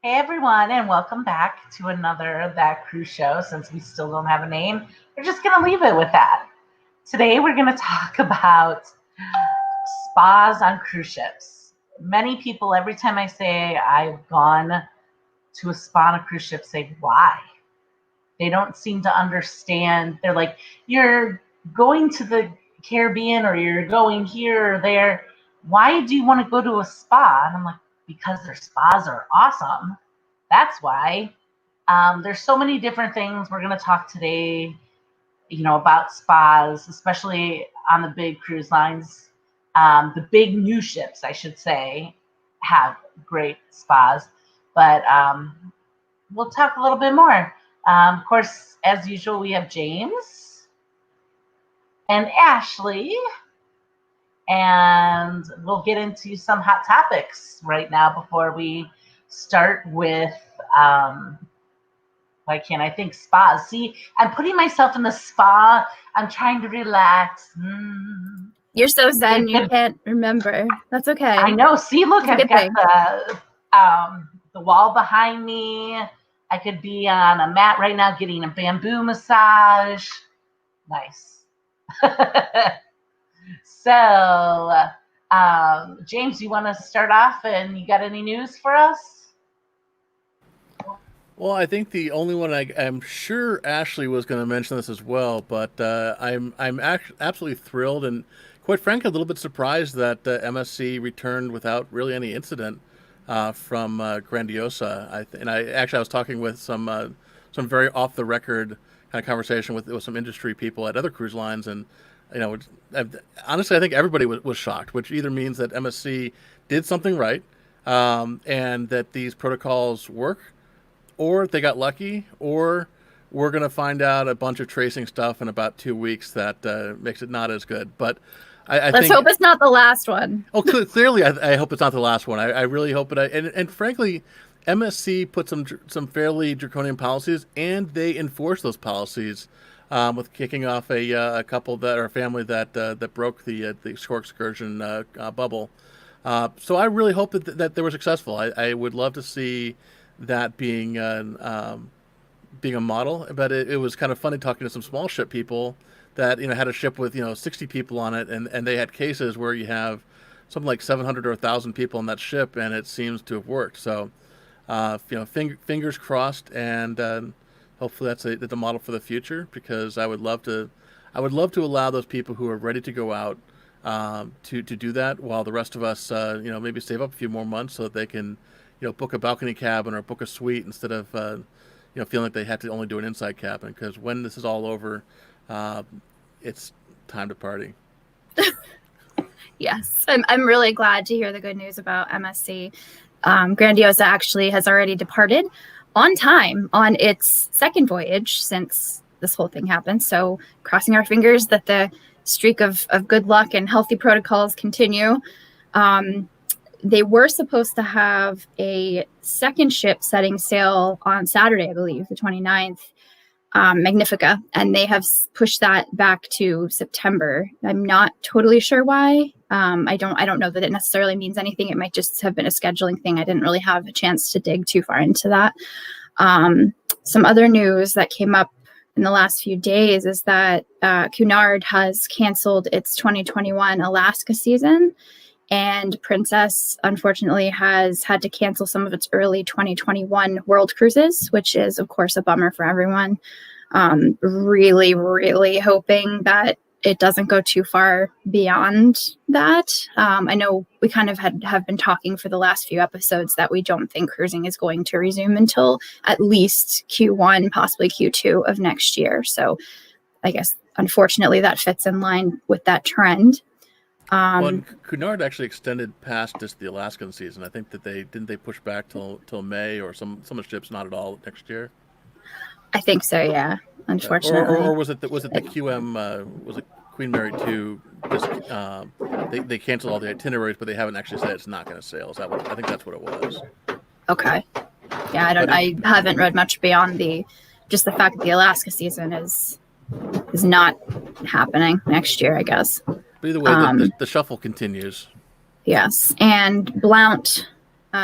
Hey everyone, and welcome back to another That Cruise Show. Since we still don't have a name, we're just going to leave it with that. Today we're going to talk about spas on cruise ships. Many people, every time I say I've gone to a spa on a cruise ship, say, why? They don't seem to understand. They're like, you're going to the Caribbean or you're going here or there. Why do you want to go to a spa? And I'm like, because their spas are awesome. That's why. There's so many different things we're going to talk today, about spas, especially on the big cruise lines. The big new ships, I should say, have great spas, but we'll talk a little bit more. Of course, as usual, we have James and Ashley, and we'll get into some hot topics right now before we start with why can't I think spas? See, I'm putting myself in the spa. I'm trying to relax. You're so zen, you can't remember. That's okay. I know. See, look, I've got the wall behind me. I could be on a mat right now getting a bamboo massage. Nice. So, James, you want to start off, and you got any news for us? Well, I think the only one I'm sure Ashley was going to mention this as well, but I'm absolutely thrilled and quite frankly a little bit surprised that MSC returned without really any incident from Grandiosa. I was talking with some very off the record kind of conversation with some industry people at other cruise lines, and honestly I think everybody was shocked, which either means that MSC did something right and that these protocols work, or they got lucky, or we're going to find out a bunch of tracing stuff in about 2 weeks that makes it not as good. But Let's hope it's not the last one. Oh, clearly, I hope it's not the last one. I really hope it. And frankly, MSC put some fairly draconian policies, and they enforce those policies with kicking off a couple that are a family that broke the shore excursion bubble. So I really hope that they were successful. I would love to see that being a model, but it was kind of funny talking to some small ship people that had a ship with 60 people on it, and they had cases where you have something like 700 or 1,000 people on that ship, and it seems to have worked. So fingers crossed, and hopefully that's a model for the future, because I would love to allow those people who are ready to go out to do that, while the rest of us maybe save up a few more months so that they can book a balcony cabin or book a suite instead of feeling like they had to only do an inside cabin, because when this is all over, it's time to party. Yes, I'm really glad to hear the good news about MSC. Grandiosa actually has already departed on time on its second voyage since this whole thing happened. So crossing our fingers that the streak of good luck and healthy protocols continue. They were supposed to have a second ship setting sail on Saturday, I believe, the 29th, Magnifica, and they have pushed that back to September. I'm not totally sure why. I don't know that it necessarily means anything. It might just have been a scheduling thing. I didn't really have a chance to dig too far into that. Some other news that came up in the last few days is that Cunard has canceled its 2021 Alaska season. And Princess, unfortunately, has had to cancel some of its early 2021 world cruises, which is, of course, a bummer for everyone. Really, really hoping that it doesn't go too far beyond that. I know we kind of have been talking for the last few episodes that we don't think cruising is going to resume until at least Q1, possibly Q2 of next year. So I guess, unfortunately, that fits in line with that trend. Cunard actually extended past just the Alaskan season. I think that they push back till May, or some of the ships not at all next year. I think so, yeah. Unfortunately, or was it the QM? Was it Queen Mary 2? Just they canceled all the itineraries, but they haven't actually said it's not going to sail. Is that what? I think that's what it was. Okay. Yeah, I haven't read much beyond just the fact that the Alaska season is not happening next year, I guess. But either way, the shuffle continues. Yes, and Blount,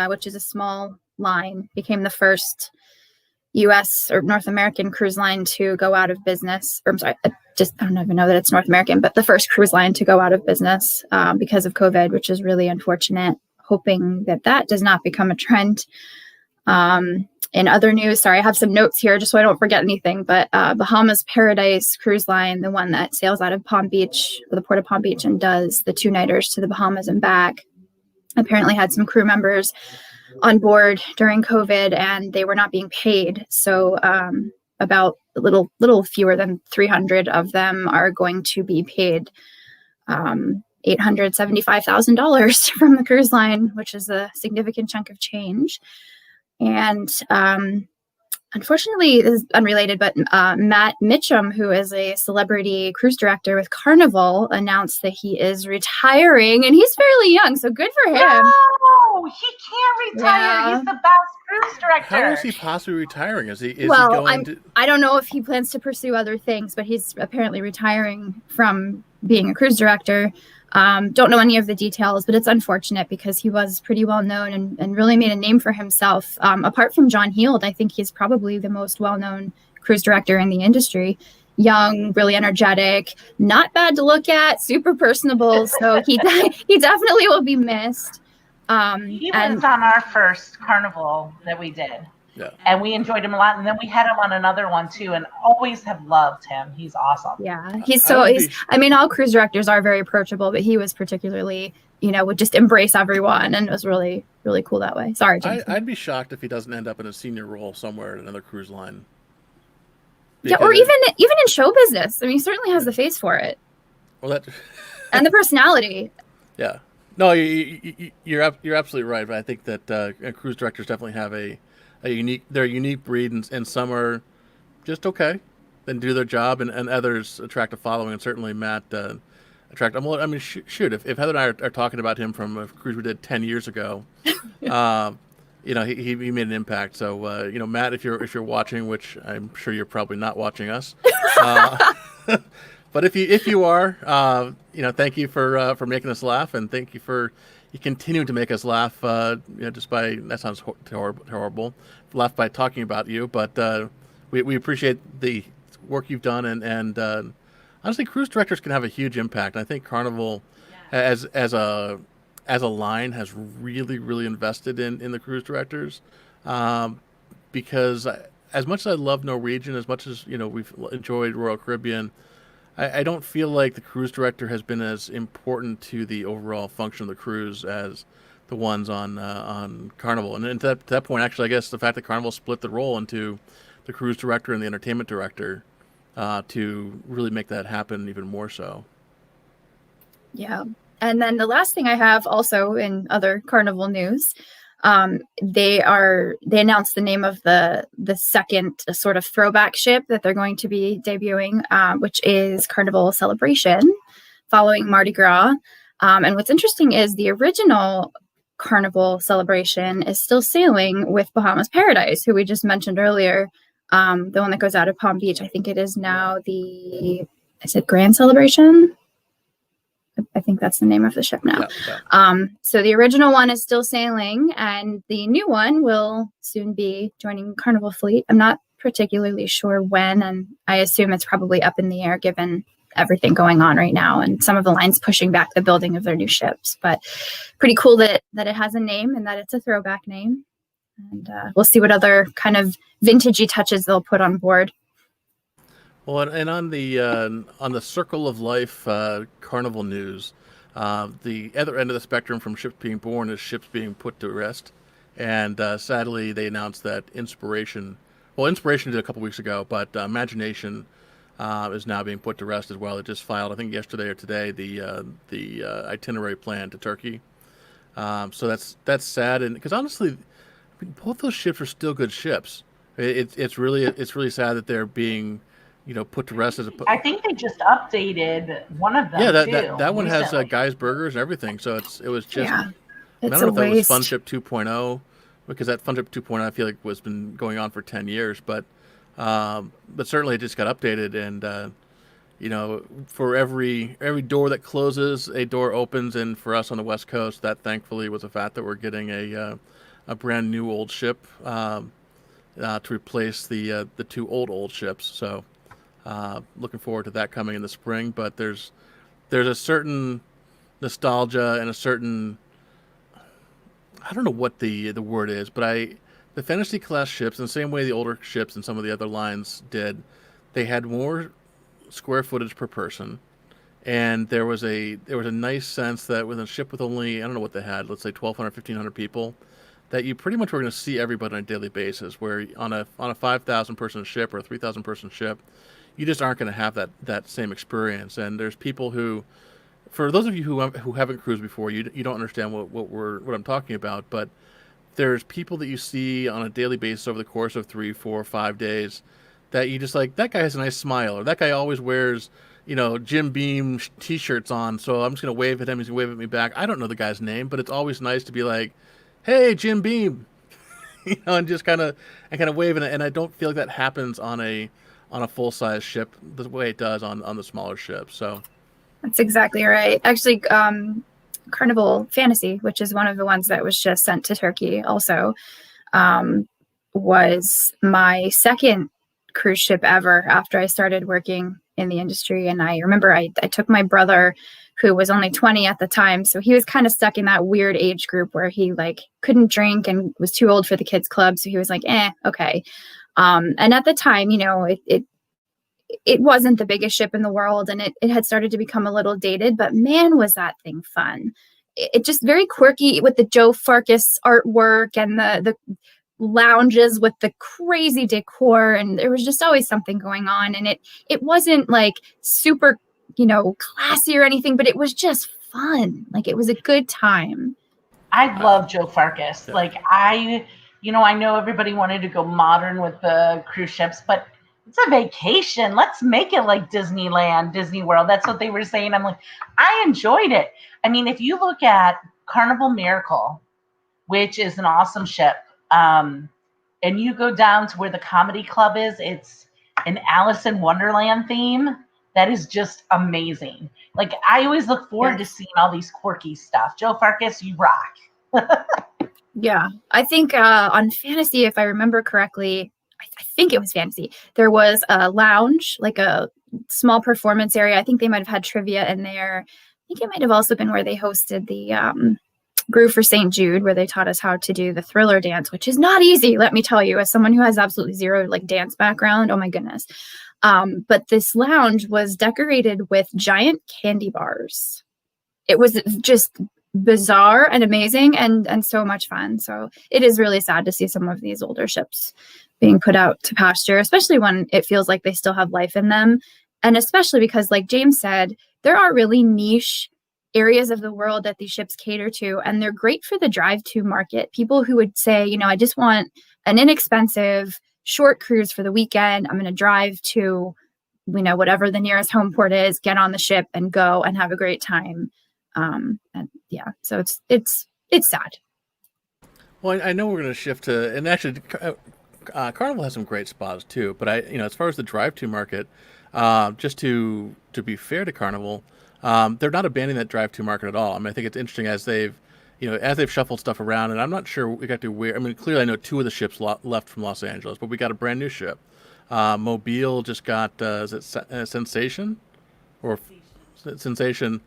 which is a small line, became the first U.S. or North American cruise line to go out of business. Or I'm sorry, I don't even know that it's North American, but the first cruise line to go out of business because of COVID, which is really unfortunate. Hoping that does not become a trend. In other news, sorry, I have some notes here just so I don't forget anything, but Bahamas Paradise Cruise Line, the one that sails out of Palm Beach, or the port of Palm Beach, and does the 2-nighters to the Bahamas and back, apparently had some crew members on board during COVID and they were not being paid. So about a little fewer than 300 of them are going to be paid $875,000 from the cruise line, which is a significant chunk of change. And unfortunately, this is unrelated, but Matt Mitchum, who is a celebrity cruise director with Carnival, announced that he is retiring, and he's fairly young, so good for him. No, he can't retire. Yeah. He's the best cruise director. How is he possibly retiring? Is he Well, going to... I don't know if he plans to pursue other things, but he's apparently retiring from being a cruise director. Don't know any of the details, but it's unfortunate because he was pretty well known and really made a name for himself. Apart from John Heald, I think he's probably the most well-known cruise director in the industry. Young, really energetic, not bad to look at, super personable. So he definitely will be missed. He was on our first Carnival that we did. Yeah. And we enjoyed him a lot. And then we had him on another one too, and always have loved him. He's awesome. Yeah. All cruise directors are very approachable, but he was particularly, would just embrace everyone, and it was really, really cool that way. Sorry, James. I'd be shocked if he doesn't end up in a senior role somewhere at another cruise line. Yeah, or even in show business. I mean, he certainly has the face for it. Well, and the personality. Yeah. No, you're absolutely right. But I think that cruise directors definitely have they're a unique breed, and some are just okay and do their job, and others attract a following, and certainly Matt attract. Shoot, if Heather and I are talking about him from a cruise we did 10 years ago, he made an impact. So Matt, if you're watching, which I'm sure you're probably not watching us, but if you are, thank you for making us laugh, and thank you for continuing to make us laugh. Just by, that sounds horrible, laugh by talking about you, but we appreciate the work you've done, and honestly, cruise directors can have a huge impact. I think Carnival, as a line, has really invested in the cruise directors, because as much as I love Norwegian, as much as we've enjoyed Royal Caribbean, I don't feel like the cruise director has been as important to the overall function of the cruise as the ones on Carnival. And to that point, actually, I guess the fact that Carnival split the role into the cruise director and the entertainment director to really make that happen even more so. Yeah. And then the last thing I have also in other Carnival news, they announced the name of the second sort of throwback ship that they're going to be debuting, which is Carnival Celebration, following Mardi Gras. And what's interesting is the original Carnival Celebration is still sailing with Bahamas Paradise, who we just mentioned earlier, the one that goes out of Palm Beach. I think it is now is it Grand Celebration? I think that's the name of the ship now. Yeah. So the original one is still sailing, and the new one will soon be joining Carnival Fleet. I'm not particularly sure when, and I assume it's probably up in the air given everything going on right now and some of the lines pushing back the building of their new ships. But pretty cool that it has a name and that it's a throwback name. And we'll see what other kind of vintagey touches they'll put on board. Well, and on the Circle of Life Carnival news, the other end of the spectrum from ships being born is ships being put to rest. And sadly, they announced that Inspiration did a couple weeks ago, but Imagination is now being put to rest as well. It just filed, I think yesterday or today, the itinerary plan to Turkey. So that's sad, and because honestly, both those ships are still good ships. It's really sad that they're being put to rest I think they just updated one of them. Yeah, too, that one has recently. Guy's Burgers and everything. So it was just. Yeah, I don't know if that was Funship 2.0, because that Funship 2.0 I feel like was been going on for 10 years, but certainly it just got updated, and for every door that closes, a door opens, and for us on the West Coast, that thankfully was the fact that we're getting a brand new old ship to replace the two old ships. So looking forward to that coming in the spring. But there's a certain nostalgia and a certain, I don't know what the word is, but the Fantasy class ships, in the same way the older ships and some of the other lines did, they had more square footage per person, and there was a nice sense that with a ship with only, I don't know what they had, let's say 1,200, 1,500 people, that you pretty much were going to see everybody on a daily basis. Where on a 5,000 person ship or a 3,000 person ship, you just aren't going to have that same experience. And there's people who, for those of you who haven't cruised before, you don't understand what I'm talking about. But there's people that you see on a daily basis over the course of 3, 4, 5 days that you just like, that guy has a nice smile, or that guy always wears, Jim Beam t-shirts on, so I'm just going to wave at him, he's going to wave at me back. I don't know the guy's name, but it's always nice to be like, hey, Jim Beam, and just kind of wave. And I don't feel like that happens on a full-size ship the way it does on the smaller ships. So that's exactly right. Actually, Carnival Fantasy, which is one of the ones that was just sent to Turkey also, was my second cruise ship ever after I started working in the industry. And I remember I took my brother, who was only 20 at the time, so he was kind of stuck in that weird age group where he like couldn't drink and was too old for the kids club, so he was like, okay. And at the time, it wasn't the biggest ship in the world, and it had started to become a little dated, but man, was that thing fun. It just very quirky with the Joe Farkas artwork and the lounges with the crazy decor, and there was just always something going on. And it wasn't like super, classy or anything, but it was just fun. Like, it was a good time. I love Joe Farkas. Yeah. Like, I know everybody wanted to go modern with the cruise ships, but it's a vacation. Let's make it like Disneyland, Disney World. That's what they were saying. I'm like, I enjoyed it. I mean, if you look at Carnival Miracle, which is an awesome ship, and you go down to where the comedy club is, it's an Alice in Wonderland theme that is just amazing. Like, I always look forward to seeing all these quirky stuff. Joe Farkas, you rock. Yeah, I think on Fantasy, if I remember correctly, I think it was Fantasy, there was a lounge, like a small performance area. I think they might have had trivia in there. I think it might have also been where they hosted the Groove for St. Jude, where they taught us how to do the Thriller dance, which is not easy, let me tell you, as someone who has absolutely zero like dance background. Oh my goodness. But this lounge was decorated with giant candy bars. It was just bizarre and amazing and so much fun. So it is really sad to see some of these older ships being put out to pasture, especially when it feels like they still have life in them. And especially because, like James said, there are really niche areas of the world that these ships cater to, and they're great for the drive-to market. People who would say, I just want an inexpensive short cruise for the weekend. I'm going to drive to, whatever the nearest home port is, get on the ship and go and have a great time. And yeah, so it's sad. Well, I know we're going to shift to, and actually, Carnival has some great spas too. But as far as the drive-to market, just to be fair to Carnival, they're not abandoning that drive-to market at all. I mean, I think it's interesting as they've shuffled stuff around, and I'm not sure exactly where. I mean, clearly I know two of the ships left from Los Angeles, but we got a brand new ship. Mobile just got is it Sensation or Sensation?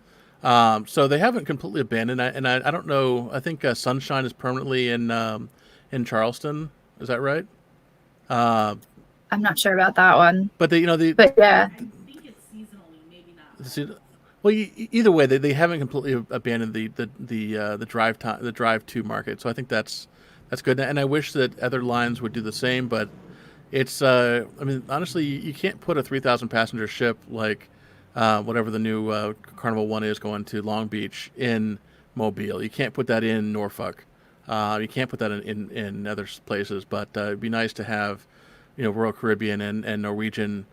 So they haven't completely abandoned. I don't know. I think Sunshine is permanently in Charleston. Is that right? I'm not sure about that one. But but yeah. I think it's seasonally, maybe not. Well, either way, they haven't completely abandoned the drive-to market. So I think that's good, and I wish that other lines would do the same. But it's I mean, honestly, you can't put a 3,000 passenger ship like whatever the new Carnival one is going to Long Beach in Mobile. You can't put that in Norfolk. You can't put that in other places. But it'd be nice to have Royal Caribbean and Norwegian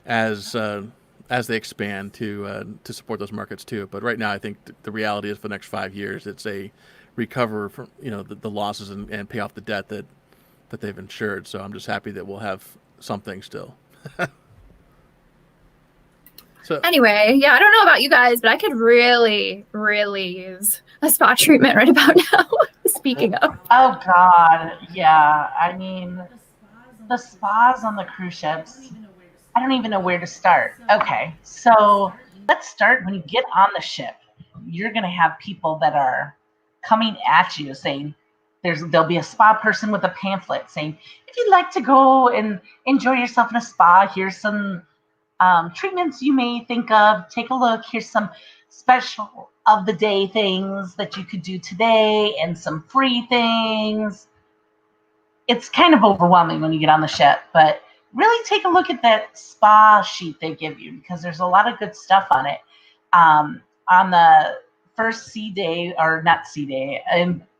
as they expand to support those markets too. But right now, I think the reality is for the next 5 years, it's a recover from the losses and pay off the debt that they've insured. So I'm just happy that we'll have something still. So anyway, yeah, I don't know about you guys, but I could really, really use a spa treatment right about now. Speaking of. Oh God, yeah. I mean, the spas on the cruise ships. I don't even know where to start. Okay, so let's start when you get on the ship. You're gonna have people that are coming at you saying, there'll be a spa person with a pamphlet saying, if you'd like to go and enjoy yourself in a spa, here's some treatments you may think of. Take a look. Here's some special of the day things that you could do today and some free things. It's kind of overwhelming when you get on the ship, but really take a look at that spa sheet they give you because there's a lot of good stuff on it. On the first sea day, or not sea day,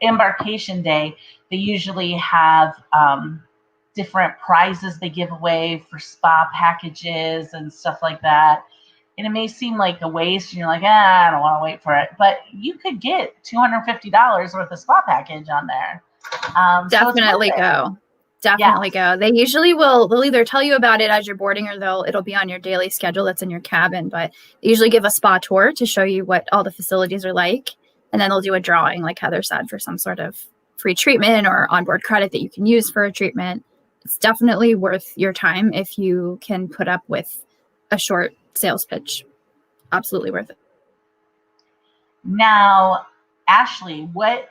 embarkation day, they usually have different prizes they give away for spa packages and stuff like that. And it may seem like a waste, and you're like, I don't want to wait for it. But you could get $250 worth of spa package on there. Definitely go. Definitely go. They usually they'll either tell you about it as you're boarding or it'll be on your daily schedule that's in your cabin. But they usually give a spa tour to show you what all the facilities are like. And then they'll do a drawing, like Heather said, for some sort of free treatment or onboard credit that you can use for a treatment. It's definitely worth your time if you can put up with a short sales pitch. Absolutely worth it. Now, Ashley, what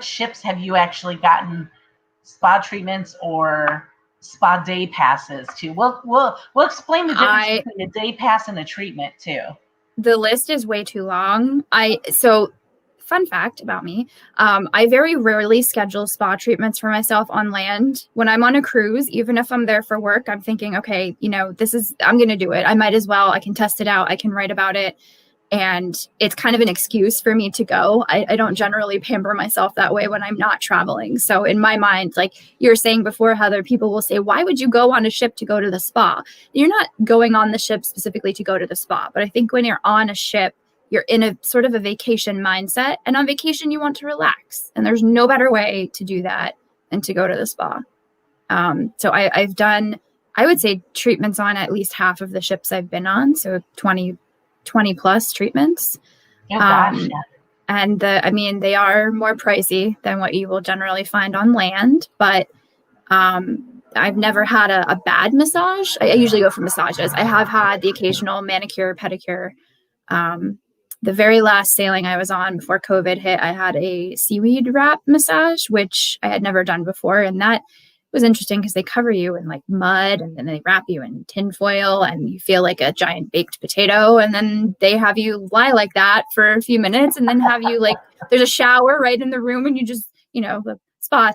ships have you actually gotten spa treatments or spa day passes to? We'll explain the difference between a day pass and a treatment too. The list is way too long. Fun fact about me, I very rarely schedule spa treatments for myself on land. When I'm on a cruise, even if I'm there for work, I'm thinking, okay, I'm going to do it. I might as well. I can test it out. I can write about it. And it's kind of an excuse for me to go. I don't generally pamper myself that way when I'm not traveling. So in my mind, like you were saying before, Heather, people will say, why would you go on a ship to go to the spa? You're not going on the ship specifically to go to the spa. But I think when you're on a ship, you're in a sort of a vacation mindset. And on vacation, you want to relax. And there's no better way to do that than to go to the spa. So I've done, I would say, treatments on at least half of the ships I've been on. So 20 plus treatments. Oh, gosh, yeah. And they are more pricey than what you will generally find on land, but I've never had a bad massage. I usually go for massages. I have had the occasional manicure, pedicure. The very last sailing I was on before COVID hit, I had a seaweed wrap massage, which I had never done before. And that was interesting because they cover you in like mud and then they wrap you in tinfoil and you feel like a giant baked potato. And then they have you lie like that for a few minutes and then have you like, there's a shower right in the room and you just, the spa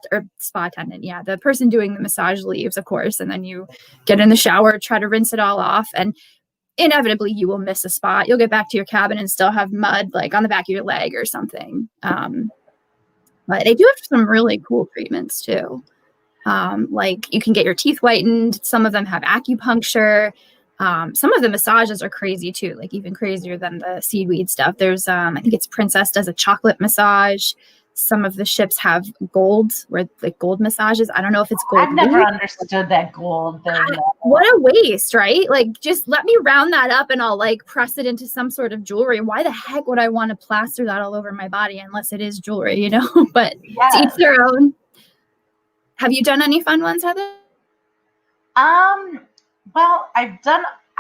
attendant. Yeah. The person doing the massage leaves, of course. And then you get in the shower, try to rinse it all off. And inevitably you will miss a spot. You'll get back to your cabin and still have mud like on the back of your leg or something. But they do have some really cool treatments too. Like you can get your teeth whitened. Some of them have acupuncture. Some of the massages are crazy too, like even crazier than the seaweed stuff. There's, I think it's Princess does a chocolate massage. Some of the ships have gold massages. I don't know if it's gold. I've never understood that gold thing. What a waste, right? Like just let me round that up and I'll like press it into some sort of jewelry. Why the heck would I want to plaster that all over my body unless it is jewelry, but Yes. To each their own. Have you done any fun ones, Heather? Well,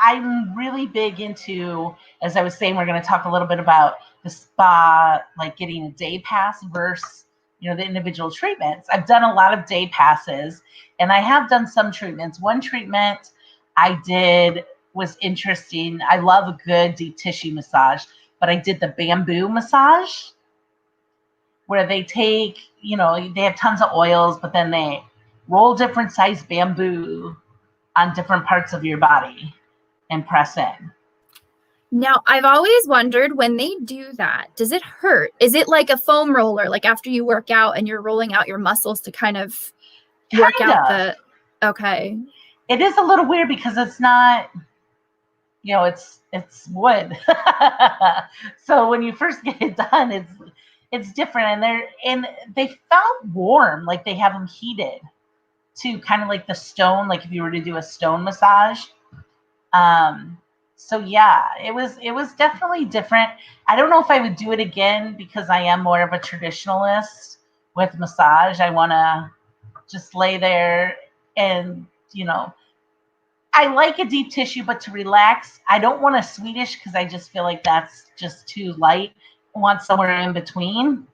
I'm really big into, as I was saying, we're going to talk a little bit about the spa, like getting a day pass versus, the individual treatments. I've done a lot of day passes and I have done some treatments. One treatment I did was interesting. I love a good deep tissue massage, but I did the bamboo massage where they take, they have tons of oils, but then they roll different size bamboo on different parts of your body and press in. Now, I've always wondered when they do that, does it hurt? Is it like a foam roller, like after you work out and you're rolling out your muscles to kind of work out okay. It is a little weird because it's not, it's wood. So when you first get it done, it's different. And they felt warm, like they have them heated to kind of like the stone, like if you were to do a stone massage. So yeah, it was definitely different. I don't know if I would do it again because I am more of a traditionalist with massage. I want to just lay there and, you know, I like a deep tissue, but to relax, I don't want a Swedish because I just feel like that's just too light. I want somewhere in between.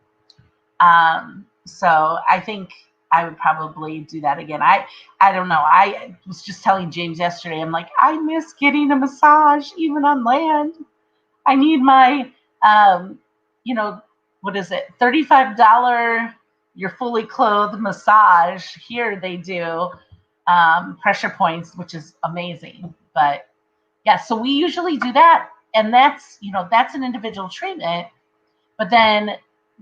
So I think I would probably do that again. I don't know. I was just telling James yesterday, I'm like, I miss getting a massage even on land. I need my, you know, what is it? $35 you're fully clothed massage. Here they do pressure points, which is amazing. But yeah, so we usually do that. And that's, you know, that's an individual treatment. But then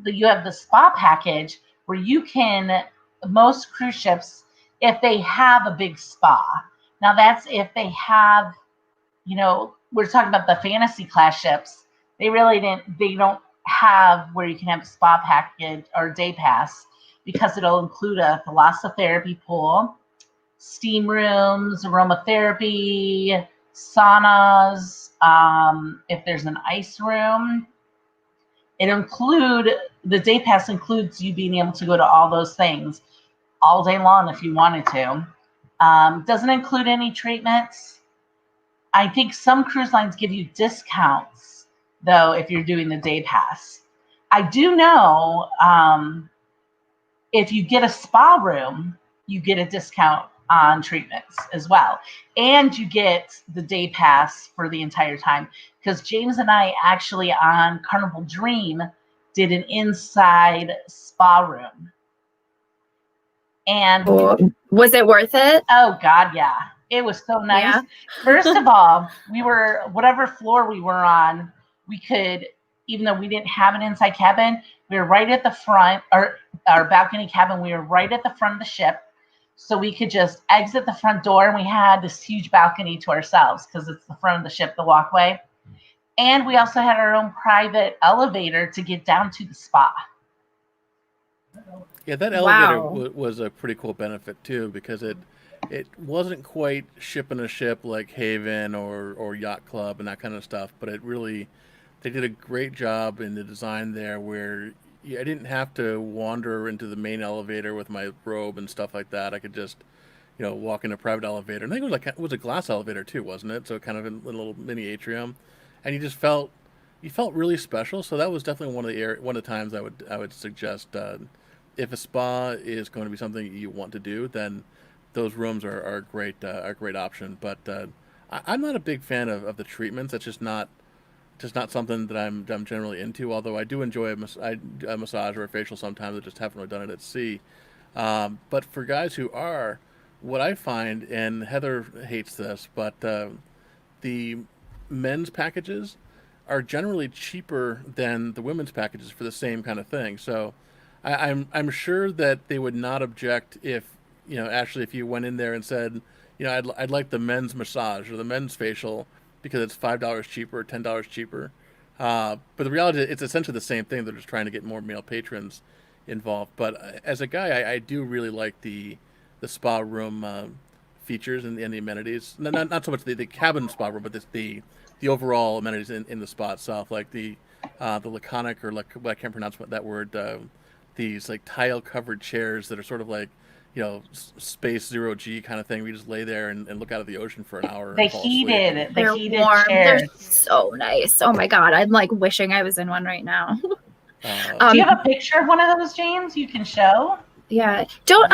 you have the spa package where you can, most cruise ships, if they have a big spa. Now that's if they have, you know, we're talking about the fantasy class ships. They don't have where you can have a spa package or day pass because it'll include a thalassotherapy pool, steam rooms, aromatherapy, saunas, if there's an ice room. The day pass includes you being able to go to all those things all day long if you wanted to. Doesn't include any treatments. I think some cruise lines give you discounts, though, if you're doing the day pass. I do know if you get a spa room, you get a discount on treatments as well. And you get the day pass for the entire time. Because James and I actually on Carnival Dream did an inside spa room. And was it worth it? Oh God, yeah. It was so nice. Yeah. First of all, we were, whatever floor we were on, we could, even though we didn't have an inside cabin, we were right at the front, or our balcony cabin, we were right at the front of the ship. So we could just exit the front door and we had this huge balcony to ourselves because it's the front of the ship, the walkway. And we also had our own private elevator to get down to the spa. Yeah, that elevator was a pretty cool benefit too, because it wasn't quite ship in a ship like Haven or Yacht Club and that kind of stuff, but they did a great job in the design there where I didn't have to wander into the main elevator with my robe and stuff like that. I could just, you know, walk in a private elevator. And I think it was a glass elevator too, wasn't it? So kind of a little mini atrium, and you felt really special. So that was definitely one of the times I would suggest if a spa is going to be something you want to do, then those rooms are a great option. But I'm not a big fan of the treatments. That's just not something that I'm generally into. Although I do enjoy a massage or a facial sometimes. I just haven't really done it at sea. But for guys who are, what I find, and Heather hates this, but the men's packages are generally cheaper than the women's packages for the same kind of thing. So I'm sure that they would not object if, you know, actually if you went in there and said, you know, I'd like the men's massage or the men's facial because it's $5 cheaper or $10 cheaper. But the reality is it's essentially the same thing. They're just trying to get more male patrons involved. But as a guy, I do really like the spa room features and the amenities. Not so much the cabin spa room, but the overall amenities in the spa itself, like the laconic, or I can't pronounce that word. These like tile covered chairs that are sort of like, you know, space 0G kind of thing. We just lay there and look out at the ocean for an hour. They're heated warm. Chairs. They're so nice. Oh my God, I'm like wishing I was in one right now. Do you have a picture of one of those, James? You can show. Yeah. Don't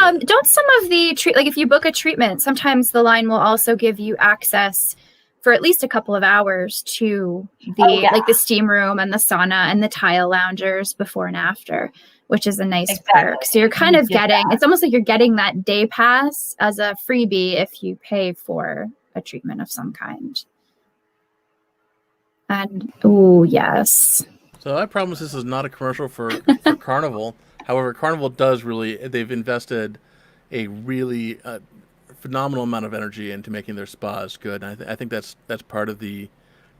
some of the like if you book a treatment, sometimes the line will also give you access for at least a couple of hours to the like the steam room and the sauna and the tile loungers before and after, which is a nice perk. So you're kind of it's almost like you're getting that day pass as a freebie if you pay for a treatment of some kind. And yes. So I promise this is not a commercial for Carnival. However, Carnival they've invested a really phenomenal amount of energy into making their spas good. And I think that's part of the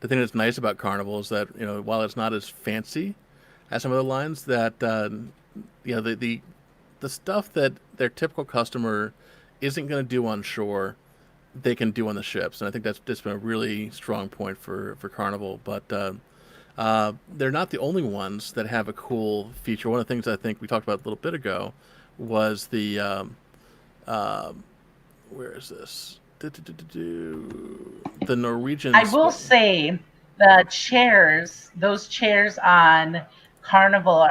thing that's nice about Carnival is that, you know, while it's not as fancy as some of the lines, that you know, the stuff that their typical customer isn't going to do on shore, they can do on the ships, and I think that's just been a really strong point for Carnival. But They're not the only ones that have a cool feature. One of the things I think we talked about a little bit ago was the where is this? The Norwegian. I will say the chairs, those chairs on Carnival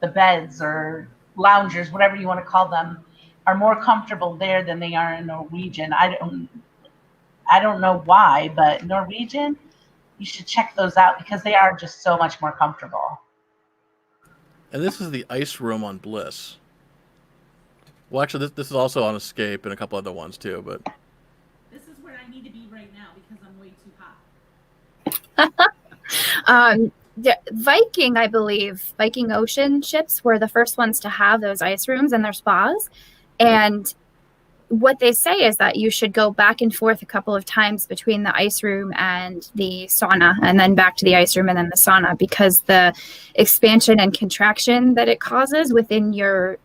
the beds or loungers, whatever you want to call them, are more comfortable there than they are in Norwegian. I don't know why, but Norwegian, you should check those out because they are just so much more comfortable. And this is the ice room on Bliss. Well, actually, this is also on Escape and a couple other ones too. But this is where I need to be right now because I'm way too hot. Viking, I believe, Viking Ocean ships were the first ones to have those ice rooms in their spas. And what they say is that you should go back and forth a couple of times between the ice room and the sauna, and then back to the ice room and then the sauna, because the expansion and contraction that it causes within your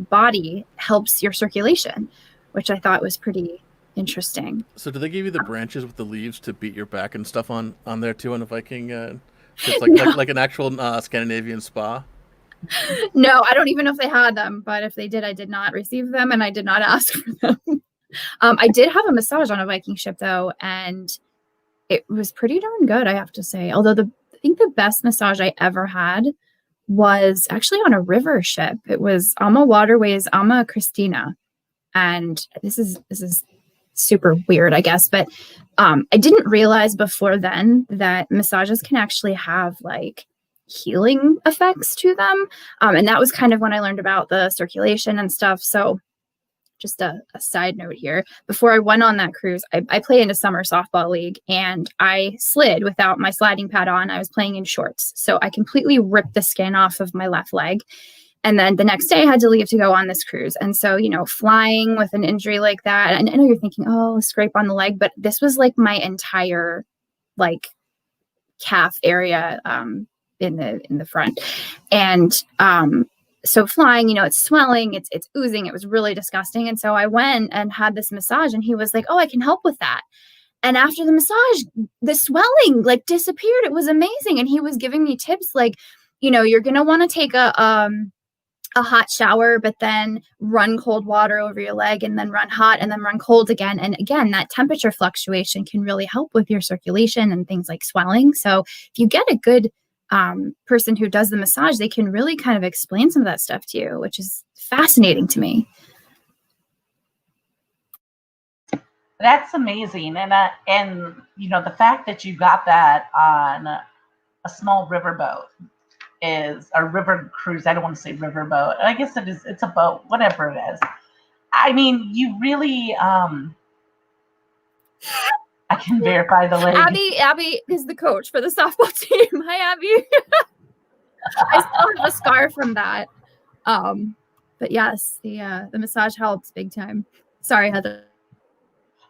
body helps your circulation, which I thought was pretty interesting. So do they give you the branches with the leaves to beat your back and stuff on there too on the Viking? It's like an actual Scandinavian spa? No, I don't even know if they had them, but if they did, I did not receive them and I did not ask for them. I did have a massage on a Viking ship though, and it was pretty darn good, I have to say. Although I think the best massage I ever had was actually on a river ship. It was Ama Waterways, Ama Christina. And this is super weird, I guess, but I didn't realize before then that massages can actually have like healing effects to them. And that was kind of when I learned about the circulation and stuff. So just a side note here, before I went on that cruise, I play in a summer softball league and I slid without my sliding pad on. I was playing in shorts. So I completely ripped the skin off of my left leg. And then the next day I had to leave to go on this cruise. And so, flying with an injury like that, and I know you're thinking, oh, scrape on the leg, but this was like my entire like calf area in the front. And so flying, it's swelling, it's oozing. It was really disgusting. And so I went and had this massage and he was like, oh, I can help with that. And after the massage, the swelling like disappeared. It was amazing. And he was giving me tips like, you're going to want to take a hot shower, but then run cold water over your leg and then run hot and then run cold again. And again, that temperature fluctuation can really help with your circulation and things like swelling. So if you get a good person who does the massage, they can really kind of explain some of that stuff to you, which is fascinating to me. That's amazing. And the fact that you got that on a small riverboat is a river cruise. I don't want to say riverboat. I guess it is. It's a boat, whatever it is. I mean, you really. I can verify the leg. Abby is the coach for the softball team. Hi, Abby. I still have a scar from that. But yes, the massage helps big time. Sorry, Heather.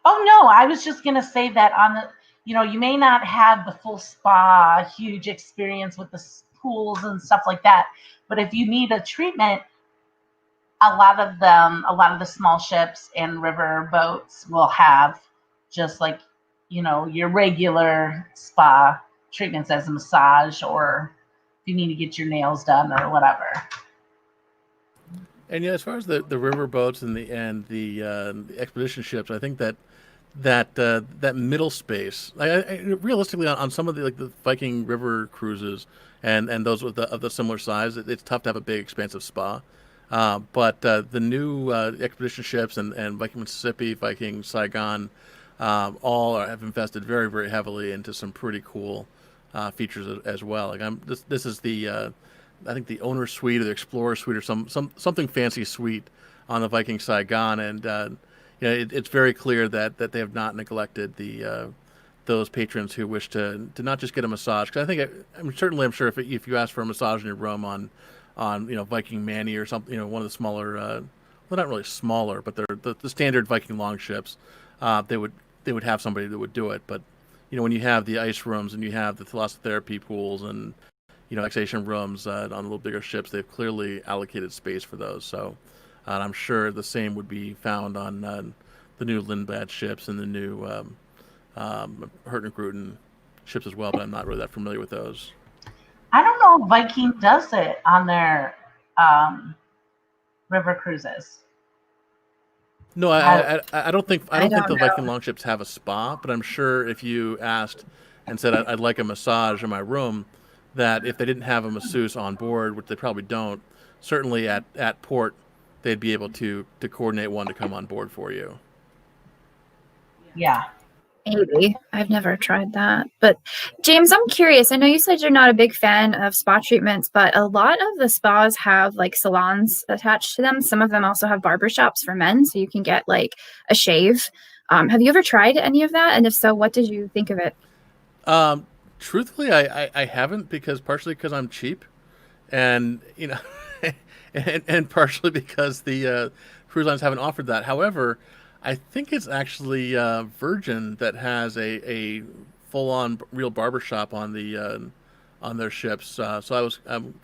Oh no, I was just gonna say that on the. You may not have the full spa, huge experience with the pools and stuff like that. But if you need a treatment, a lot of the small ships and river boats will have just like, your regular spa treatments as a massage, or if you need to get your nails done or whatever. And as far as the river boats and the expedition ships, I think that middle space, realistically, on some of the Viking river cruises and those of the similar size, it's tough to have a big expansive spa. But the new expedition ships and Viking Mississippi, Viking Saigon, all have invested very, very heavily into some pretty cool features as well. This is the I think the owner suite or the explorer suite or something fancy suite on the Viking Saigon, and it's very clear that they have not neglected those patrons who wish to not just get a massage. Because I think I'm sure if you ask for a massage in your room on Viking Manny or something, one of the smaller, well, not really smaller, but they're the standard Viking longships, they would have somebody that would do it. But when you have the ice rooms and you have the thalassotherapy pools and relaxation rooms on a little bigger ships, they've clearly allocated space for those. So. And I'm sure the same would be found on the new Lindblad ships and the new Hurtigruten ships as well, but I'm not really that familiar with those. I don't know if Viking does it on their river cruises. No, I don't think don't the know. Viking longships have a spa, but I'm sure if you asked and said I'd like a massage in my room, that if they didn't have a masseuse on board, which they probably don't, certainly at port they'd be able to coordinate one to come on board for you. Yeah. Maybe. I've never tried that. But James, I'm curious. I know you said you're not a big fan of spa treatments, but a lot of the spas have like salons attached to them. Some of them also have barbershops for men, so you can get like a shave. Have you ever tried any of that? And if so, what did you think of it? Truthfully, I haven't, partially because I'm cheap, and and partially because the cruise lines haven't offered that. However, I think it's actually Virgin that has a full-on real barbershop on on their ships. So I'm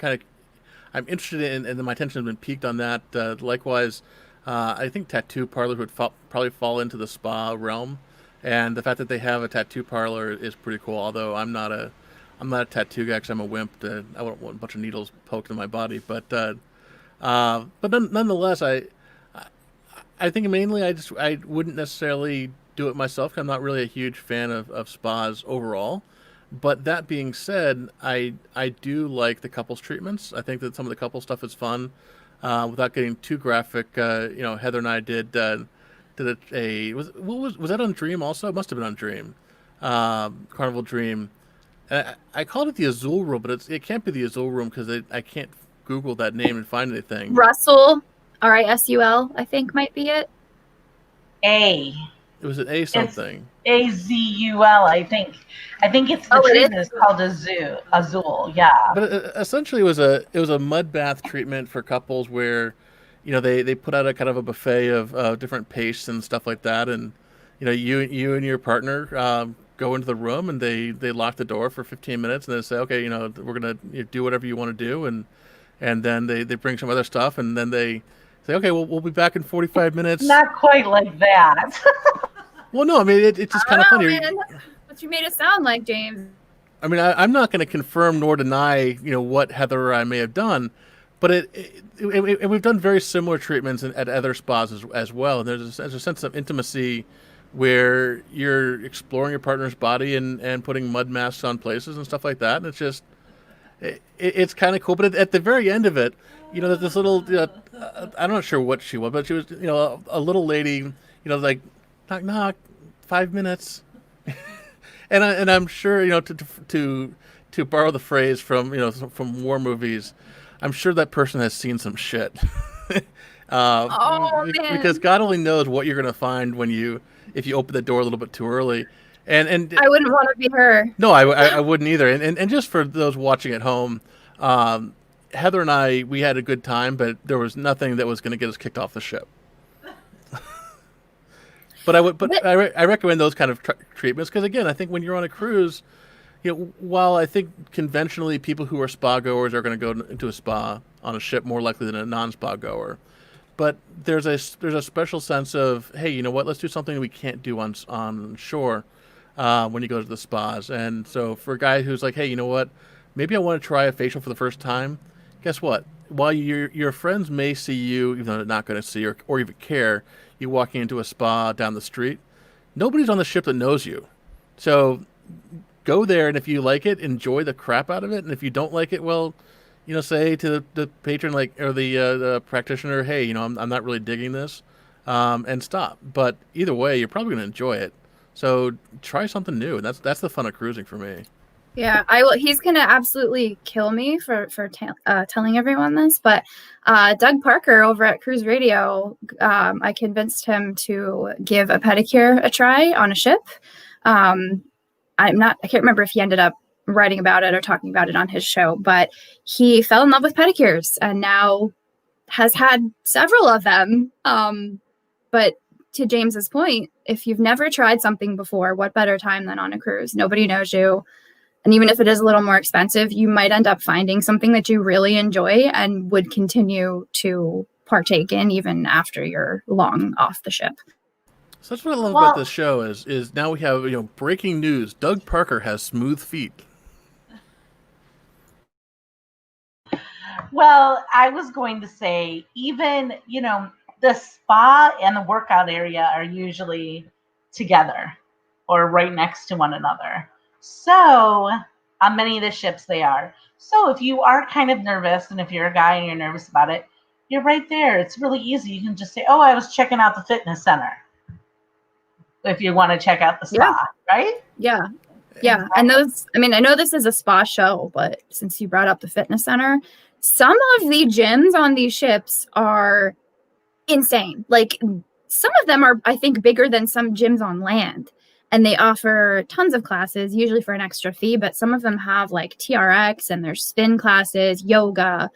interested in, and my attention has been piqued on that. Likewise, I think tattoo parlors would probably fall into the spa realm, and the fact that they have a tattoo parlor is pretty cool. Although I'm not a tattoo guy because I'm a wimp. I don't want a bunch of needles poked in my body, but nonetheless, I think mainly I wouldn't necessarily do it myself. I'm not really a huge fan of spas overall. But that being said, I do like the couples treatments. I think that some of the couple stuff is fun. Without getting too graphic, Heather and I did was that on Dream also? It must have been on Dream, Carnival Dream. And I called it the Azul Room, but it can't be the Azul Room because I can't Google that name and find anything. Russell, Risul, I think might be it. It was an A something. Azul, I think. I think it's the treatment is called Azul, yeah. But essentially, it was a mud bath treatment for couples where, they put out a kind of a buffet of different pastes and stuff like that, and you and your partner go into the room and they lock the door for 15 minutes and they say, okay, we're gonna do whatever you want to do, and then they bring some other stuff and then they say, okay, well, we'll be back in 45 minutes. Not quite like that. Well, no, I mean, it's just kind of funny. Man. What you made it sound like, James. I mean, I'm not going to confirm nor deny, what Heather or I may have done, but we've done very similar treatments at other spas as well. And there's a sense of intimacy where you're exploring your partner's body and putting mud masks on places and stuff like that. And it's just, it's kind of cool. But at the very end of it, there's this little, I'm not sure what she was, but she was, a little lady, like, knock, knock, 5 minutes. and I'm sure, to borrow the phrase from war movies, I'm sure that person has seen some shit. Because God only knows what you're going to find if you open the door a little bit too early. And I wouldn't want to be her. No, I wouldn't either. And just for those watching at home, Heather and I, we had a good time, but there was nothing that was going to get us kicked off the ship. But I recommend those kind of treatments because, again, I think when you're on a cruise, while I think conventionally people who are spa goers are going to go into a spa on a ship more likely than a non-spa goer, but there's a special sense of, hey, you know what? Let's do something we can't do on shore when you go to the spas. And so for a guy who's like, hey, you know what? Maybe I want to try a facial for the first time. Guess what? While your friends may see you, even though they're not going to see or even care, you walking into a spa down the street, nobody's on the ship that knows you. So go there, and if you like it, enjoy the crap out of it. And if you don't like it, well, say to the patron or the practitioner, hey, I'm not really digging this, and stop. But either way, you're probably going to enjoy it. So try something new. And that's the fun of cruising for me. Yeah, I will. He's gonna absolutely kill me for telling everyone this, but Doug Parker over at Cruise Radio, I convinced him to give a pedicure a try on a ship. I can't remember if he ended up writing about it or talking about it on his show, but he fell in love with pedicures and now has had several of them. But to James's point, if you've never tried something before, what better time than on a cruise? Nobody knows you. And even if it is a little more expensive, you might end up finding something that you really enjoy and would continue to partake in even after you're long off the ship. So that's what I love about Well, this show is now we have breaking news. Doug Parker has smooth feet. well, I was going to say, even, the spa and the workout area are usually together or right next to one another. So, on many of the ships, they are. So, if you are kind of nervous, and if you're a guy and you're nervous about it, you're right there. It's really easy. You can just say, "Oh, I was checking out the fitness center," if you want to check out the Yeah, spa, right? yeah, yeah. And those, I mean, I know this is a spa show, but since you brought up the fitness center, some of the gyms on these ships are insane. Like some of them are, I think, bigger than some gyms on land. And they offer tons of classes, usually for an extra fee, but some of them have like TRX and there's spin classes, yoga.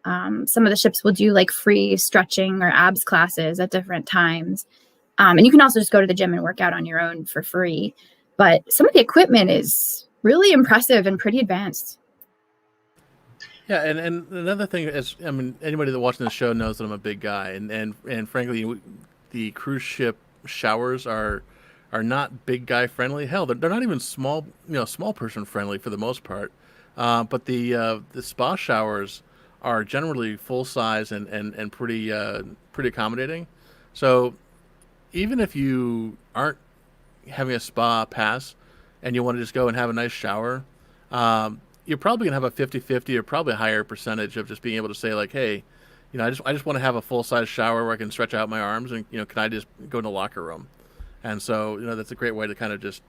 Some of the ships will do like free stretching or abs classes at different times. And you can also just go to the gym and work out on your own for free. But some of the equipment is really impressive and pretty advanced. Yeah, and another thing is, I mean, anybody that watching the show knows that I'm a big guy, and frankly, the cruise ship showers are not big guy friendly. Hell, they're not even small person friendly for the most part. But the spa showers are generally full size and pretty accommodating. So even if you aren't having a spa pass and you want to just go and have a nice shower, you're probably going to have a 50-50 or probably a higher percentage of just being able to say like, hey, I just want to have a full size shower where I can stretch out my arms and, can I just go in the locker room? And so, that's a great way to kind of just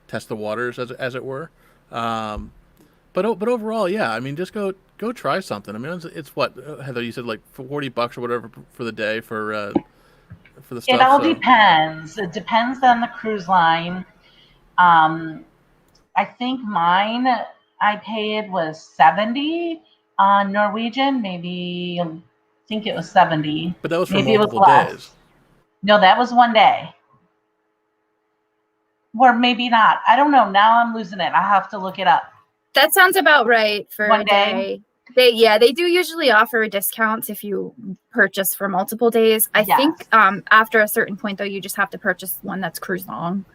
test the waters as it were. But overall, yeah, I mean, just go try something. I mean, it's what, Heather, you said like $40 or whatever for the day for the stuff. It all depends. It depends on the cruise line. I think mine I paid was 70 on Norwegian. Maybe I think it was 70. But that was for Maybe it was multiple less. days. No, that was one day. Or maybe not. I don't know. Now I'm losing it. I have to look it up. That sounds about right for One a day. They do usually offer discounts if you purchase for multiple days. I think after a certain point though, you just have to purchase one that's cruise long.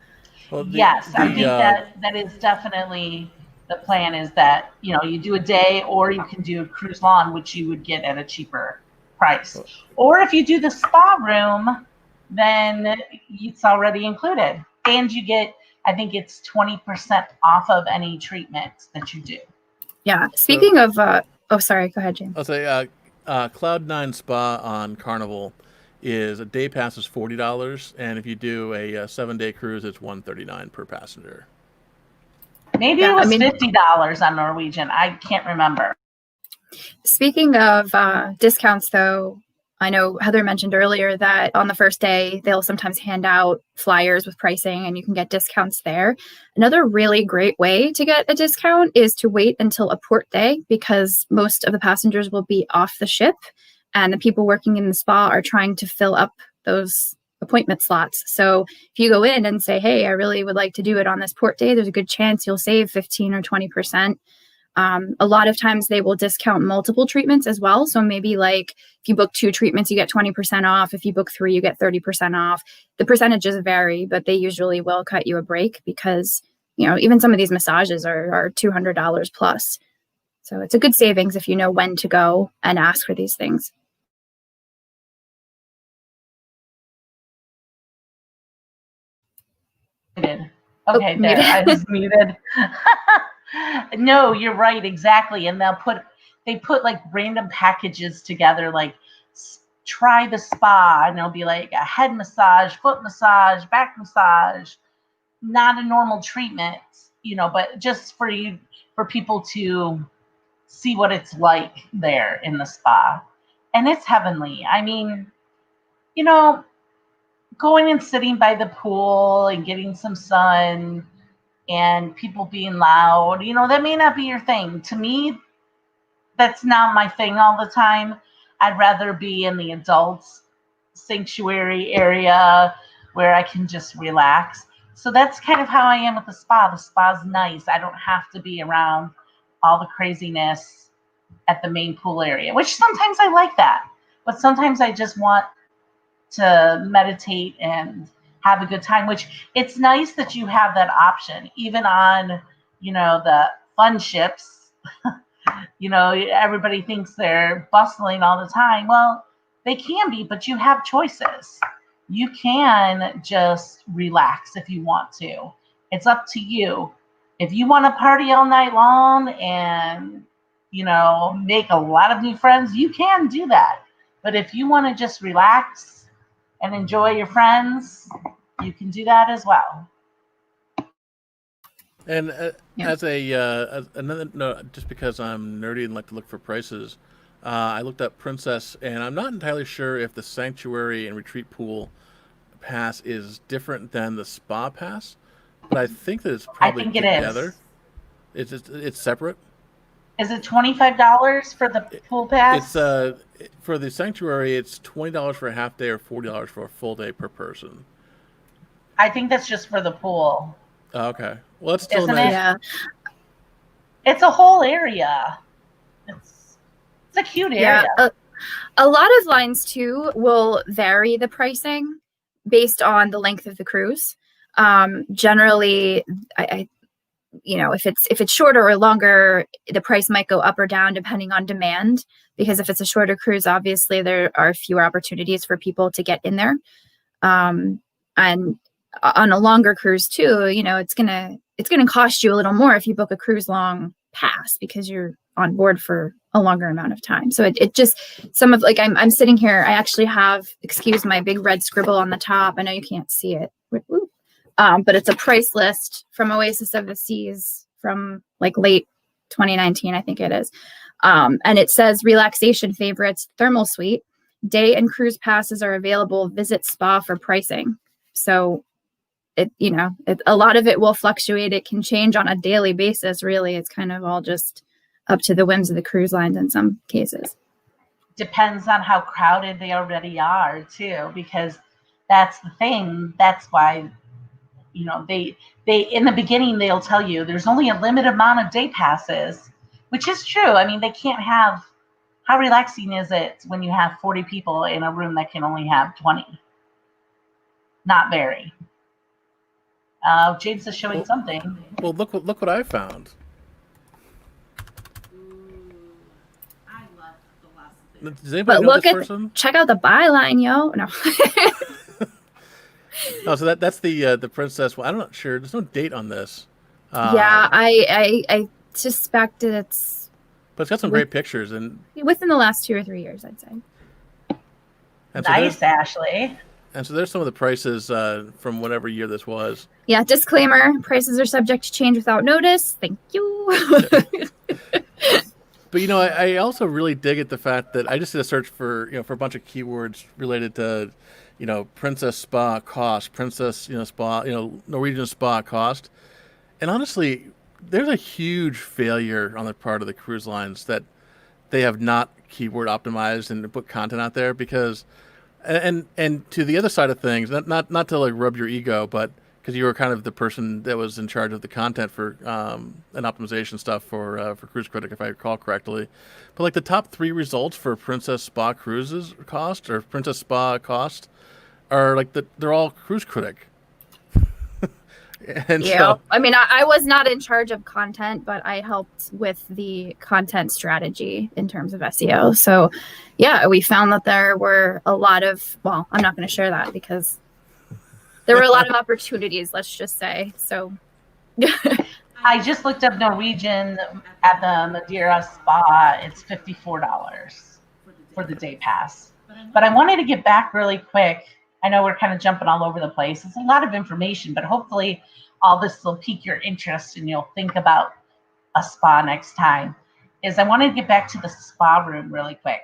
Well, Yes, I think that is definitely the plan, is that, you do a day or you can do a cruise long, which you would get at a cheaper price. Or if you do the spa room, then it's already included. And you get, I think it's 20% off of any treatment that you do. Yeah. Speaking of, sorry, go ahead, James. I'll say Cloud9 Spa on Carnival is a day pass is $40, and if you do a 7-day cruise, it's $139 per passenger. Maybe it was $50 on Norwegian. I can't remember. Speaking of discounts, though, I know Heather mentioned earlier that on the first day, they'll sometimes hand out flyers with pricing and you can get discounts there. Another really great way to get a discount is to wait until a port day, because most of the passengers will be off the ship and the people working in the spa are trying to fill up those appointment slots. So if you go in and say, hey, I really would like to do it on this port day, there's a good chance you'll save 15 or 20%. A lot of times they will discount multiple treatments as well. So maybe like if you book 2 treatments, you get 20% off. If you book 3, you get 30% off. The percentages vary, but they usually will cut you a break because, even some of these massages are $200 plus. So it's a good savings if you know when to go and ask for these things. Okay, there. I was muted. No, you're right, exactly. And they put like random packages together, like try the spa, and it'll be like a head massage, foot massage, back massage, not a normal treatment, but just for people to see what it's like there in the spa. And it's heavenly. I mean, going and sitting by the pool and getting some sun and people being loud, that may not be your thing. To me, that's not my thing all the time. I'd rather be in the adults sanctuary area where I can just relax. So that's kind of how I am with the spa. The spa's nice. I don't have to be around all the craziness at the main pool area, which sometimes I like that. But sometimes I just want to meditate and have a good time, which it's nice that you have that option, even on, the fun ships. Everybody thinks they're bustling all the time. Well, they can be, but you have choices. You can just relax if you want to. It's up to you. If you want to party all night long and, make a lot of new friends, you can do that. But if you want to just relax and enjoy your friends, you can do that as well. And as another no, just because I'm nerdy and like to look for prices, I looked up Princess, and I'm not entirely sure if the Sanctuary and Retreat Pool pass is different than the Spa pass, but I think that it's probably together. It's separate. Is it $25 for the pool pass? It's for the Sanctuary, it's $20 for a half day or $40 for a full day per person. I think that's just for the pool. Oh, okay. Well, it's still Isn't nice. it? Yeah. It's a whole area. It's a cute area. Yeah. A lot of lines too will vary the pricing based on the length of the cruise. Generally, I if it's shorter or longer, the price might go up or down depending on demand. Because if it's a shorter cruise, obviously there are fewer opportunities for people to get in there. And on a longer cruise too, it's gonna cost you a little more if you book a cruise long pass because you're on board for a longer amount of time. So it just some of like I'm sitting here. I actually have, excuse my big red scribble on the top. I know you can't see it. But it's a price list from Oasis of the Seas from like late 2019, I think it is. And it says relaxation favorites, thermal suite, day and cruise passes are available. Visit spa for pricing. So a lot of it will fluctuate. It can change on a daily basis. Really, it's kind of all just up to the whims of the cruise lines in some cases. Depends on how crowded they already are too, because that's the thing. That's why, they in the beginning, they'll tell you there's only a limited amount of day passes, which is true. I mean, they can't have, how relaxing is it when you have 40 people in a room that can only have 20? Not very. James is showing something. Well, look what I found. I love philosophy. Does anybody know this person? Check out the byline, yo. No. Oh, so that's the Princess. Well, I'm not sure. There's no date on this. Yeah, I suspect it's. But it's got some great pictures and within the last 2 or 3 years, I'd say. And so nice, Ashley. And so there's some of the prices from whatever year this was. Yeah, disclaimer, prices are subject to change without notice. Thank you. But I also really dig at the fact that I just did a search for a bunch of keywords related to Princess Spa cost, Princess Spa, Norwegian Spa cost. And honestly, there's a huge failure on the part of the cruise lines that they have not keyword optimized and put content out there because and to the other side of things, not to like rub your ego, but because you were kind of the person that was in charge of the content for and optimization stuff for Cruise Critic, if I recall correctly. But like the top 3 results for Princess Spa cruises cost or Princess Spa cost are like they're all Cruise Critic. And yeah, so, I mean, I was not in charge of content, but I helped with the content strategy in terms of SEO. So, yeah, we found that there were a lot of, well, I'm not going to share that because there were a lot of opportunities, let's just say. So, I just looked up Norwegian at the Madeira Spa. It's $54 for the day pass. But I wanted to get back really quick. I know we're kind of jumping all over the place. It's a lot of information, but hopefully all this will pique your interest and you'll think about a spa next time. I wanted to get back to the spa room really quick.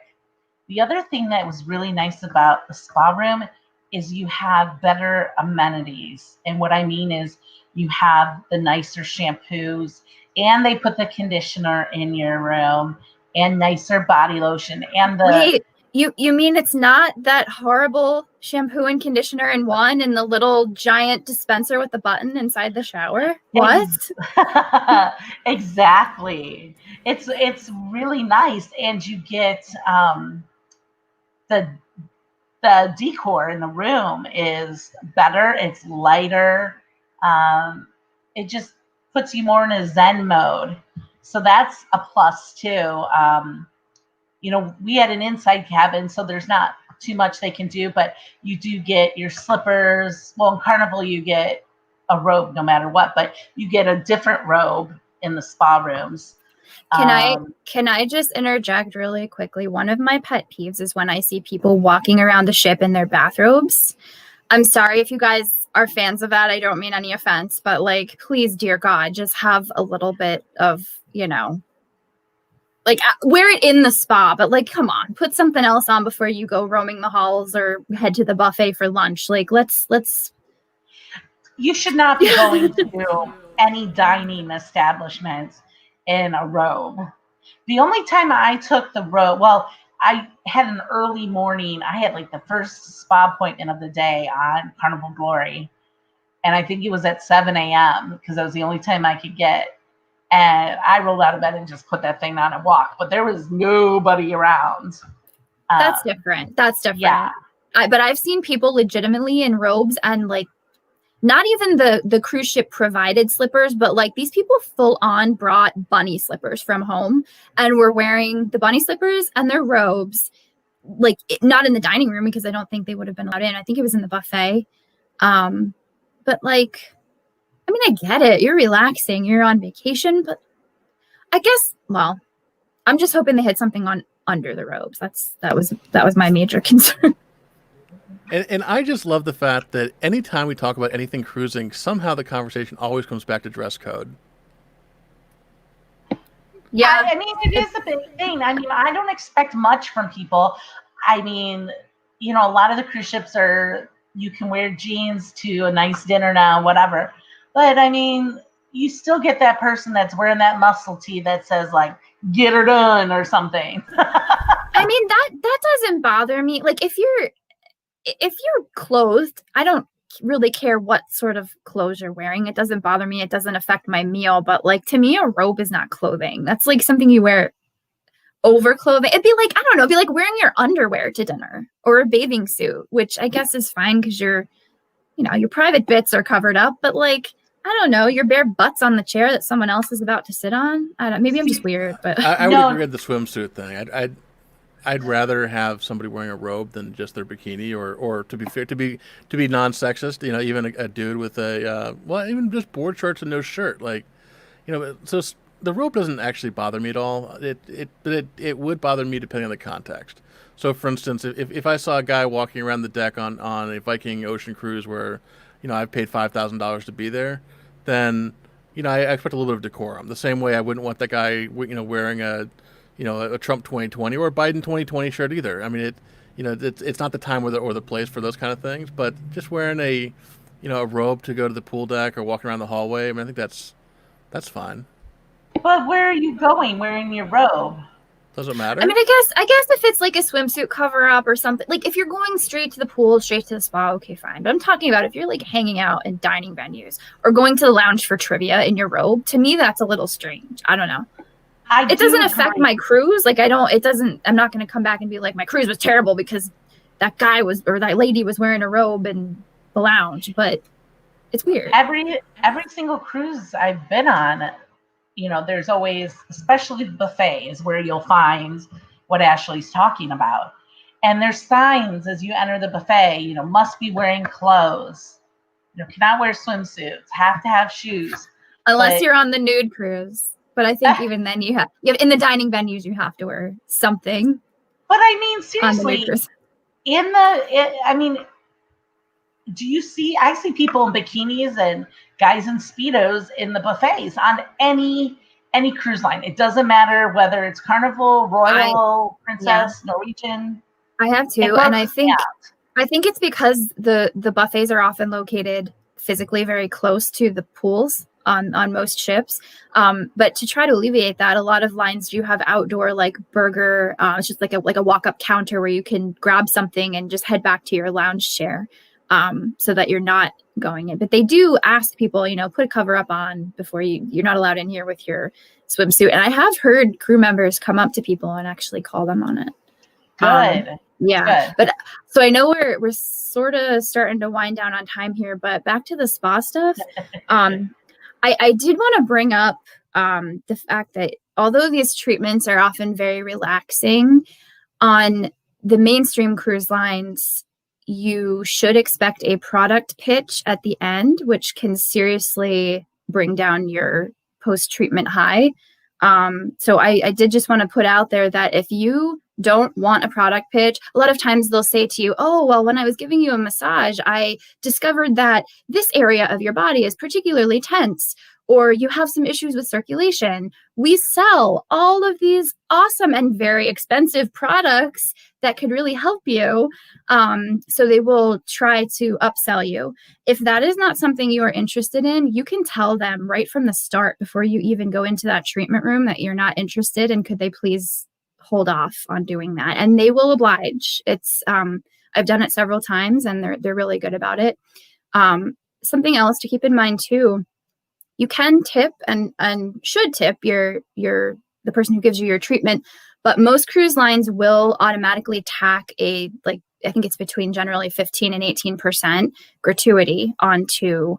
The other thing that was really nice about the spa room is you have better amenities. And what I mean is you have the nicer shampoos and they put the conditioner in your room and nicer body lotion and the... Wait. You mean it's not that horrible shampoo and conditioner in one and the little giant dispenser with the button inside the shower? What? Exactly. It's really nice, and you get the the decor in the room is better. It's lighter. It just puts you more in a Zen mode. So that's a plus too. We had an inside cabin, so there's not too much they can do, but you do get your slippers. Well, in Carnival, you get a robe no matter what, but you get a different robe in the spa rooms. Can I just interject really quickly? One of my pet peeves is when I see people walking around the ship in their bathrobes. I'm sorry if you guys are fans of that. I don't mean any offense, but like, please, dear God, just have a little bit of, like wear it in the spa, but like, come on, put something else on before you go roaming the halls or head to the buffet for lunch. Like, let's. You should not be going to any dining establishment in a robe. The only time I took the robe, well, I had an early morning. I had like the first spa appointment of the day on Carnival Glory. And I think it was at 7 a.m. because that was the only time I could get. And I rolled out of bed and just put that thing on and walked. But there was nobody around. That's different. Yeah. But I've seen people legitimately in robes and like, not even the cruise ship provided slippers, but like these people full on brought bunny slippers from home and were wearing the bunny slippers and their robes, like not in the dining room because I don't think they would have been allowed in. I think it was in the buffet. But like, I mean, I get it. You're relaxing, you're on vacation, but I guess, well, I'm just hoping they had something on under the robes. That was my major concern. And I just love the fact that anytime we talk about anything cruising, somehow the conversation always comes back to dress code. Yeah. I mean, it is a big thing. I mean, I don't expect much from people. I mean, a lot of the cruise ships you can wear jeans to a nice dinner now, whatever. But I mean, you still get that person that's wearing that muscle tee that says like, get her done or something. I mean, that doesn't bother me. Like if you're clothed, I don't really care what sort of clothes you're wearing. It doesn't bother me. It doesn't affect my meal. But like, to me, a robe is not clothing. That's like something you wear over clothing. It'd be like, I don't know, it'd be like wearing your underwear to dinner or a bathing suit, which I guess is fine because your private bits are covered up. But like, I don't know, your bare butt's on the chair that someone else is about to sit on. Maybe I'm just weird, but I would agree with the swimsuit thing. I'd rather have somebody wearing a robe than just their bikini, or to be fair, to be non-sexist, even a dude with even just board shorts and no shirt, like, so the robe doesn't actually bother me at all. It would bother me depending on the context. So, for instance, if I saw a guy walking around the deck on a Viking Ocean cruise where, I've paid $5,000 to be there, then, I expect a little bit of decorum. The same way I wouldn't want that guy, wearing a Trump 2020 or a Biden 2020 shirt either. I mean, it's not the time or the place for those kind of things. But just wearing a robe to go to the pool deck or walking around the hallway, I mean, I think that's fine. But where are you going wearing your robe? Doesn't matter. I mean, I guess if it's like a swimsuit cover up or something, like if you're going straight to the pool, straight to the spa, okay, fine. But I'm talking about if you're like hanging out in dining venues or going to the lounge for trivia in your robe, to me, that's a little strange. I don't know. It doesn't affect my cruise. Like I'm not going to come back and be like, my cruise was terrible because that guy or that lady was wearing a robe in the lounge, but it's weird. Every single cruise I've been on, there's always, especially buffets, where you'll find what Ashley's talking about. And there's signs as you enter the buffet, must be wearing clothes. Cannot wear swimsuits, have to have shoes. Unless you're on the nude cruise. But I think even then you have in the dining venues, you have to wear something. But I mean, seriously, do you see, I see people in bikinis and guys in Speedos in the buffets on any cruise line. It doesn't matter whether it's Carnival, Royal, Princess, Norwegian. I have too. And I think it's because the buffets are often located physically very close to the pools on most ships. But to try to alleviate that, a lot of lines do have outdoor like burger. It's just like a walk-up counter where you can grab something and just head back to your lounge chair. So that you're not going in. But they do ask people, put a cover up on before you're not allowed in here with your swimsuit. And I have heard crew members come up to people and actually call them on it. Good. Yeah. Good. But so I know we're sort of starting to wind down on time here, but back to the spa stuff. I did want to bring up the fact that although these treatments are often very relaxing, on the mainstream cruise lines, you should expect a product pitch at the end, which can seriously bring down your post-treatment high. So I did just want to put out there that if you don't want a product pitch, a lot of times they'll say to you, oh, well, when I was giving you a massage, I discovered that this area of your body is particularly tense, or you have some issues with circulation. We sell all of these awesome and very expensive products that could really help you. So they will try to upsell you. If that is not something you are interested in, you can tell them right from the start before you even go into that treatment room that you're not interested, and could they please hold off on doing that? And they will oblige. It's I've done it several times, and they're really good about it. Something else to keep in mind too, you can tip and should tip the person who gives you your treatment, but most cruise lines will automatically tack I think it's between generally 15 and 18% gratuity onto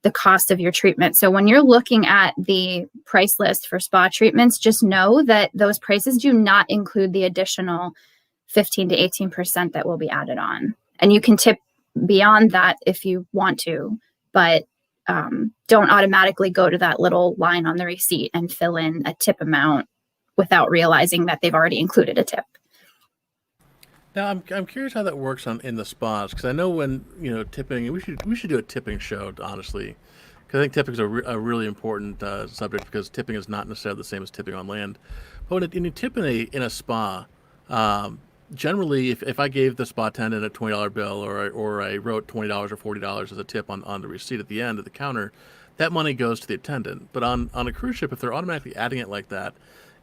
the cost of your treatment. So when you're looking at the price list for spa treatments, just know that those prices do not include the additional 15 to 18% that will be added on. And you can tip beyond that if you want to, but don't automatically go to that little line on the receipt and fill in a tip amount without realizing that they've already included a tip. Now, I'm curious how that works in the spas, because I know when tipping, we should do a tipping show, honestly, because I think tipping is a really important subject, because tipping is not necessarily the same as tipping on land. But when you tip in a spa, generally, if I gave the spa attendant a $20 bill, or I wrote $20 or $40 as a tip on the receipt at the end of the counter, that money goes to the attendant. But on a cruise ship, if they're automatically adding it like that,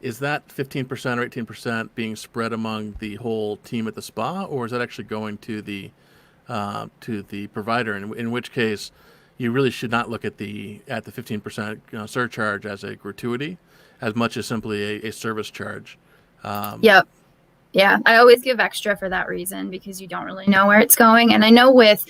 is that 15% or 18% being spread among the whole team at the spa, or is that actually going to the provider? In which case, you really should not look at the 15% surcharge as a gratuity, as much as simply a service charge. Yep. Yeah, I always give extra for that reason, because you don't really know where it's going. And I know with,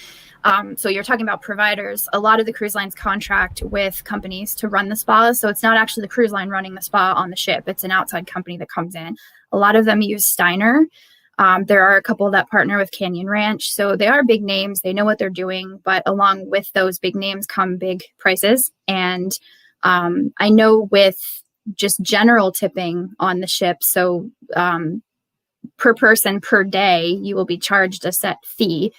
so you're talking about providers, a lot of the cruise lines contract with companies to run the spas. So it's not actually the cruise line running the spa on the ship. It's an outside company that comes in. A lot of them use Steiner. There are a couple that partner with Canyon Ranch. So they are big names. They know what they're doing. But along with those big names come big prices. And I know with just general tipping on the ship, so per person per day, you will be charged a set fee,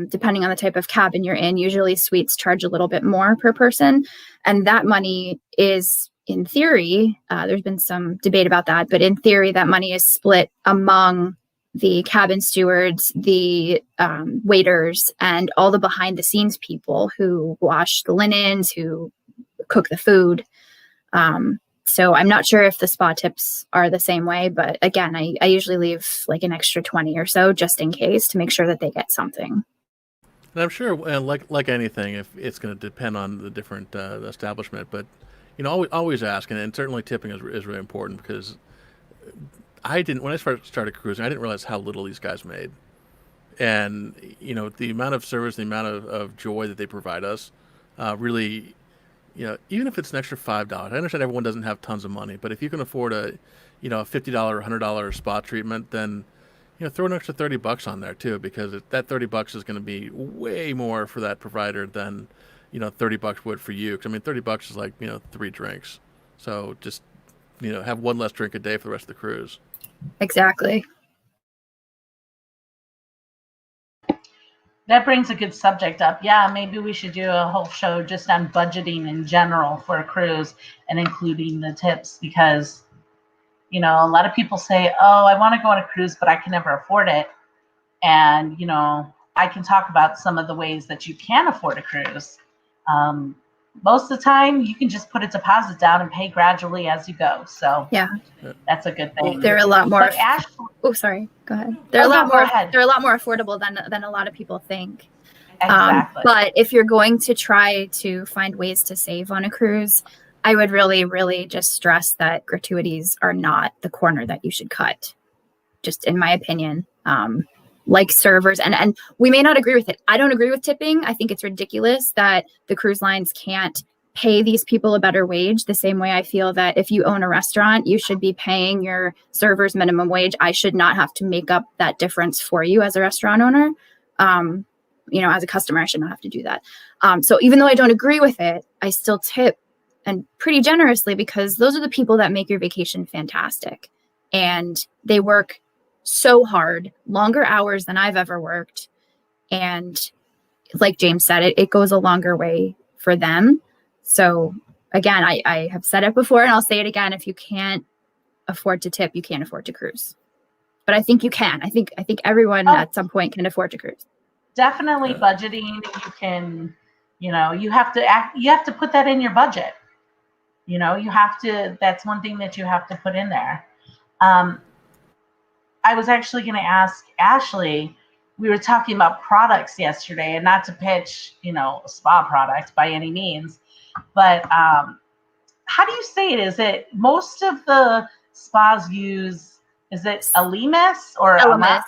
depending on the type of cabin you're in. Usually suites charge a little bit more per person. And that money is, in theory, there's been some debate about that, but in theory, that money is split among the cabin stewards, the waiters, and all the behind the scenes people who wash the linens, who cook the food. So I'm not sure if the spa tips are the same way, but again, I usually leave like an extra 20 or so just in case, to make sure that they get something. And I'm sure, like anything, if it's going to depend on the different establishment, but always ask, and certainly tipping is really important, because when I started cruising, I didn't realize how little these guys made, and the amount of service, the amount of joy that they provide us, really. Even if it's an extra $5, I understand everyone doesn't have tons of money, but if you can afford a $50 or $100 spa treatment, then throw an extra $30 on there too, because that $30 is going to be way more for that provider than $30 would for you. 'Cause, I mean, $30 is like 3 drinks, so just have one less drink a day for the rest of the cruise. Exactly. That brings a good subject up. Yeah, maybe we should do a whole show just on budgeting in general for a cruise and including the tips, because, a lot of people say, oh, I want to go on a cruise, but I can never afford it. And, I can talk about some of the ways that you can afford a cruise. Most of the time, you can just put a deposit down and pay gradually as you go. So yeah, that's a good thing. They're a lot more. But Ashley, oh, sorry. Go ahead. They're a lot more affordable than a lot of people think. Exactly. But if you're going to try to find ways to save on a cruise, I would really, really just stress that gratuities are not the corner that you should cut. Just in my opinion. like servers. And we may not agree with it. I don't agree with tipping. I think it's ridiculous that the cruise lines can't pay these people a better wage, the same way I feel that if you own a restaurant, you should be paying your servers minimum wage. I should not have to make up that difference for you as a restaurant owner. As a customer, I should not have to do that. So even though I don't agree with it, I still tip, and pretty generously, because those are the people that make your vacation fantastic. And they work so hard, longer hours than I've ever worked. And like James said, it goes a longer way for them. So again, I have said it before and I'll say it again. If you can't afford to tip, you can't afford to cruise. But I think you can. I think everyone at some point can afford to cruise. Definitely budgeting. You can, you have to put that in your budget. That's one thing that you have to put in there. I was actually going to ask Ashley, we were talking about products yesterday, and not to pitch, a spa product by any means, but how do you say it? Is it most of the spas use, is it Elemis or Elemis?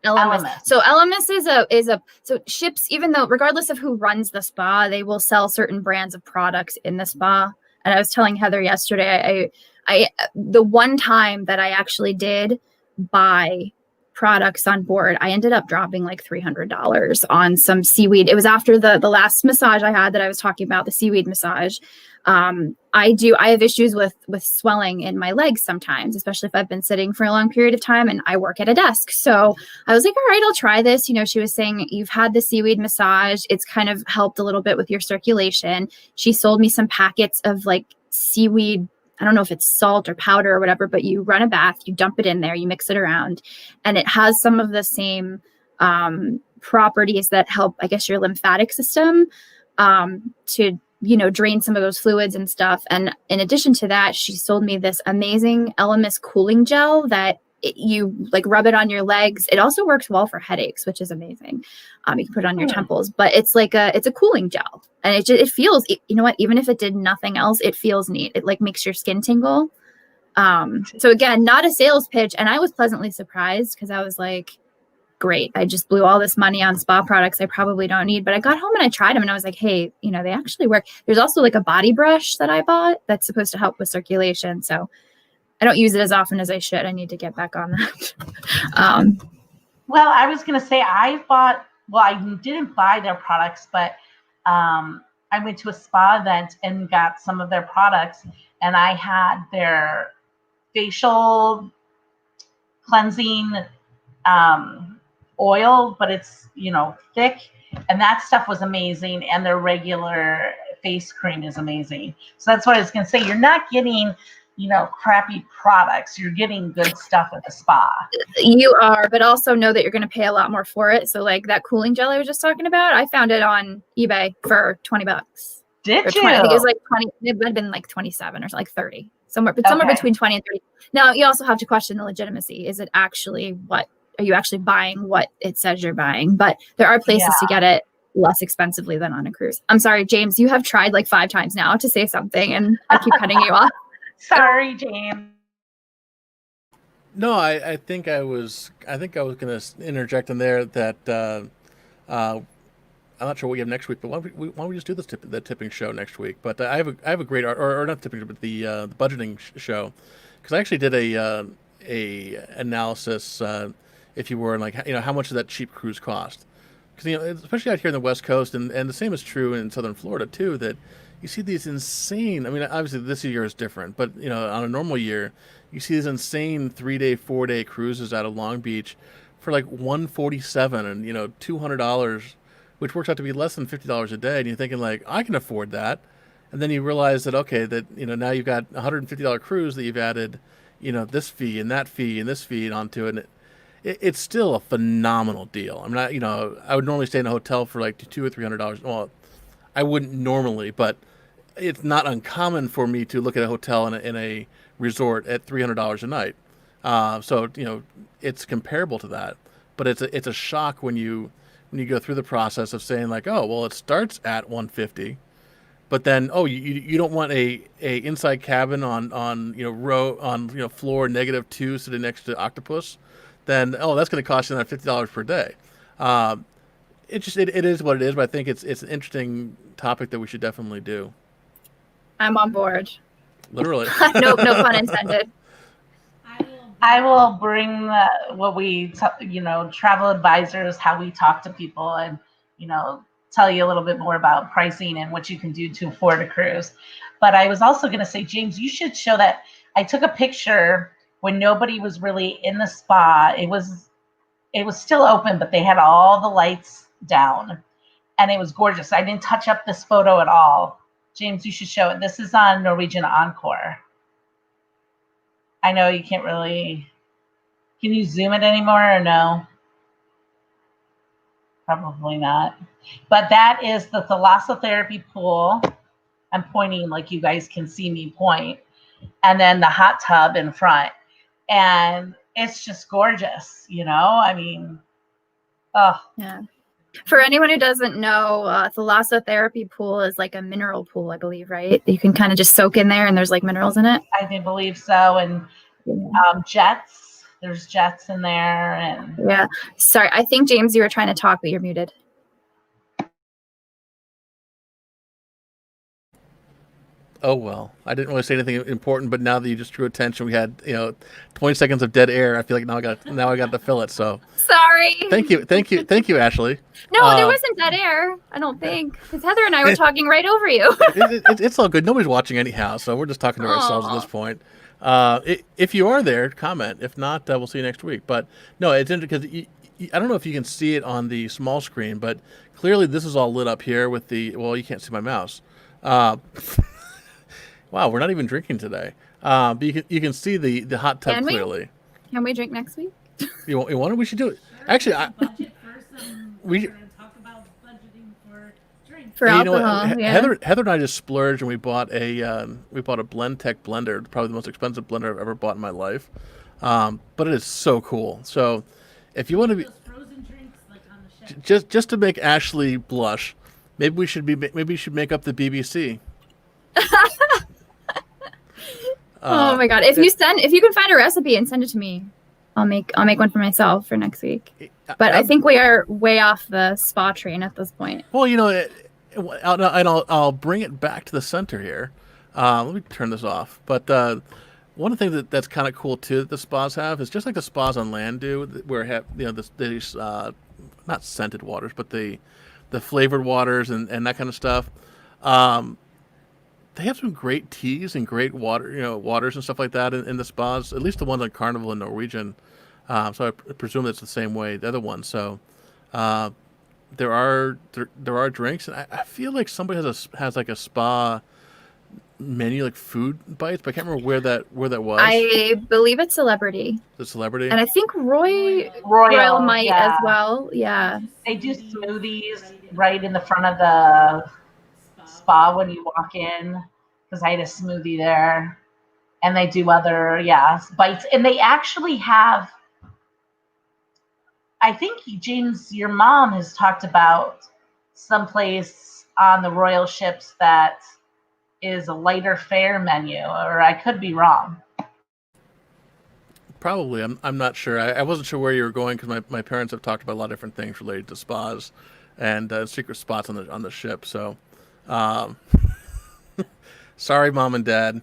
Elemis. So Elemis is a so ships, even though regardless of who runs the spa, they will sell certain brands of products in the spa. And I was telling Heather yesterday, I the one time that I actually did buy products on board, I ended up dropping like $300 on some seaweed. It was after the last massage I had that I was talking about, the seaweed massage. I have issues with swelling in my legs sometimes, especially if I've been sitting for a long period of time and I work at a desk. So I was like, all right, I'll try this. She was saying, you've had the seaweed massage. It's kind of helped a little bit with your circulation. She sold me some packets of like seaweed. I don't know if it's salt or powder or whatever, but you run a bath, you dump it in there, you mix it around, and it has some of the same properties that help, I guess, your lymphatic system to drain some of those fluids and stuff. And in addition to that, she sold me this amazing Elemis cooling gel that you like rub it on your legs. It also works well for headaches, which is amazing. You can put it on your temples, but it's a cooling gel, and it feels, even if it did nothing else, it feels neat. It like makes your skin tingle. So again, not a sales pitch. And I was pleasantly surprised because I was like, great, I just blew all this money on spa products I probably don't need. But I got home and I tried them and I was like, hey, they actually work. There's also like a body brush that I bought that's supposed to help with circulation. So I don't use it as often as I should. I need to get back on that. Well, I was going to say I didn't buy their products, but I went to a spa event and got some of their products, and I had their facial cleansing oil, but it's, thick, and that stuff was amazing. And their regular face cream is amazing. So that's what I was going to say. You're not getting crappy products. You're getting good stuff at the spa. You are, but also know that you're going to pay a lot more for it. So like that cooling gel I was just talking about, I found it on eBay for $20. Did you? 20, I think it was like 20. It would have been like 27 or like 30, somewhere between 20 and 30. Now you also have to question the legitimacy. Is it actually are you actually buying what it says you're buying? But there are places to get it less expensively than on a cruise. I'm sorry, James, you have tried like 5 times now to say something and I keep cutting you off. Sorry, James. No, I think I was going to interject in there that I'm not sure what you have next week, but why don't we just do the tipping show next week? But I have a great or not tipping, but the budgeting show, because I actually did a analysis, if you were, like how much does that cheap cruise cost? Because especially out here in the West Coast, and the same is true in Southern Florida too, that you see these insane, obviously this year is different, but on a normal year, you see these insane 3-day, 4-day cruises out of Long Beach for like $147 and $200, which works out to be less than $50 a day. And you're thinking like, I can afford that. And then you realize that, okay, that, now you've got a $150 cruise that you've added, this fee and that fee and this fee onto it. And it's still a phenomenal deal. I would normally stay in a hotel for like $200 or $300. Well, I wouldn't normally, but it's not uncommon for me to look at a hotel in a resort at $300 a night. So it's comparable to that, but it's a shock when you go through the process of saying like, oh, well, it starts at $150, but then you don't want a inside cabin on floor -2 sitting next to Octopus then that's going to cost you another $50 per day. It is what it is, but I think it's an interesting topic that we should definitely do. I'm on board. Literally. No pun intended. I will bring what travel advisors, how we talk to people, and tell you a little bit more about pricing and what you can do to afford a cruise. But I was also going to say, James, you should show that. I took a picture when nobody was really in the spa. It was still open, but they had all the lights down, and it was gorgeous. I didn't touch up this photo at all. James, you should show it. This is on Norwegian Encore. I know you can't really. Can you zoom it anymore or no? Probably not. But that is the thalassotherapy pool. I'm pointing like you guys can see me point. And then the hot tub in front. And it's just gorgeous, I mean, oh. Yeah. For anyone who doesn't know, thalassotherapy pool is like a mineral pool, I believe, right? You can kind of just soak in there and there's like minerals in it. I do believe so. And jets, there's jets in there. And yeah. Sorry, I think, James, you were trying to talk, but you're muted. Oh, well, I didn't really say anything important, but now that you just drew attention, we had 20 seconds of dead air. I feel like now I got to fill it. So sorry. Thank you, Ashley. No, there wasn't dead air. I don't think, because Heather and I were talking right over you. It's all good. Nobody's watching anyhow, so we're just talking to ourselves at this point. If you are there, comment. If not, we'll see you next week. But no, it's interesting because I don't know if you can see it on the small screen, but clearly this is all lit up here with you can't see my mouse. Wow, we're not even drinking today. But you can see the hot tub clearly. Can we drink next week? You want to? We should do it. Actually, we're going to talk about budgeting for drinks. For alcohol, Heather and I just splurged and we bought a Blendtec blender, probably the most expensive blender I've ever bought in my life. But it is so cool. So if you want to be frozen drinks like on the shelf. just to make Ashley blush, maybe we should make up the BBC. Oh my god! If you can find a recipe and send it to me, I'll make one for myself for next week. But I think we are way off the spa train at this point. Well, I'll bring it back to the center here. Let me turn this off. But one of the things that's kind of cool too that the spas have is just like the spas on land do, where have these not scented waters, but the flavored waters and that kind of stuff. They have some great teas and great waters and stuff like that in the spas. At least the ones on Carnival and Norwegian. So I presume it's the same way the other ones. So there are drinks, and I feel like somebody has like a spa menu, like food bites, but I can't remember where that was. I believe it's Celebrity. The Celebrity, and I think Royal might as well. Yeah, they do smoothies right in the front of the spa when you walk in, because I had a smoothie there, and they do other bites, and they actually have. I think James, your mom has talked about someplace on the royal ships that is a lighter fare menu, or I could be wrong. Probably, I'm not sure. I wasn't sure where you were going because my parents have talked about a lot of different things related to spas and secret spots on the ship. So. Sorry, Mom and Dad.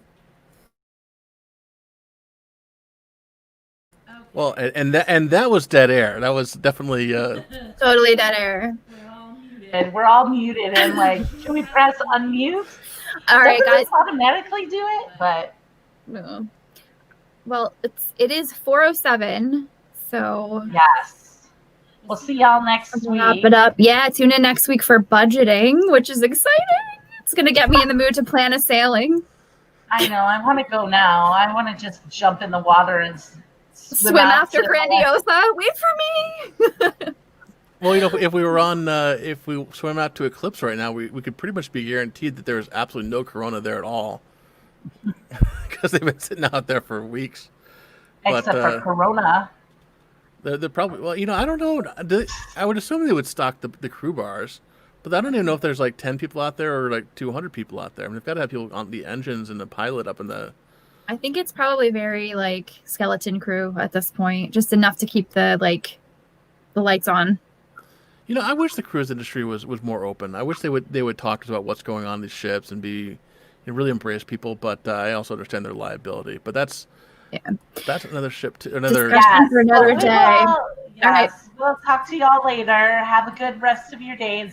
Okay. Well, and that was dead air. That was definitely totally dead air. We're all muted and like, should we press unmute? All right, guys. Automatically do it, but no. Well, it is 4:07, so yes. We'll see y'all next week. Wrap it up. Yeah, tune in next week for budgeting, which is exciting. It's going to get me in the mood to plan a sailing. I know. I want to go now. I want to just jump in the water and swim after Grandiosa. Wait for me. Well, if we swim out to Eclipse right now, we could pretty much be guaranteed that there's absolutely no corona there at all. Because they've been sitting out there for weeks. Except for corona. They're probably, I don't know. I would assume they would stock the crew bars, but I don't even know if there's like 10 people out there or like 200 people out there. I mean, they've got to have people on the engines and the pilot up in the I think it's probably very like skeleton crew at this point, just enough to keep the lights on. You know, I wish the cruise industry was more open. I wish they would talk about what's going on these ships and really embrace people. But I also understand their liability. But that's another ship to another. Discussion for another day. Yes, we'll talk to y'all later. Have a good rest of your days.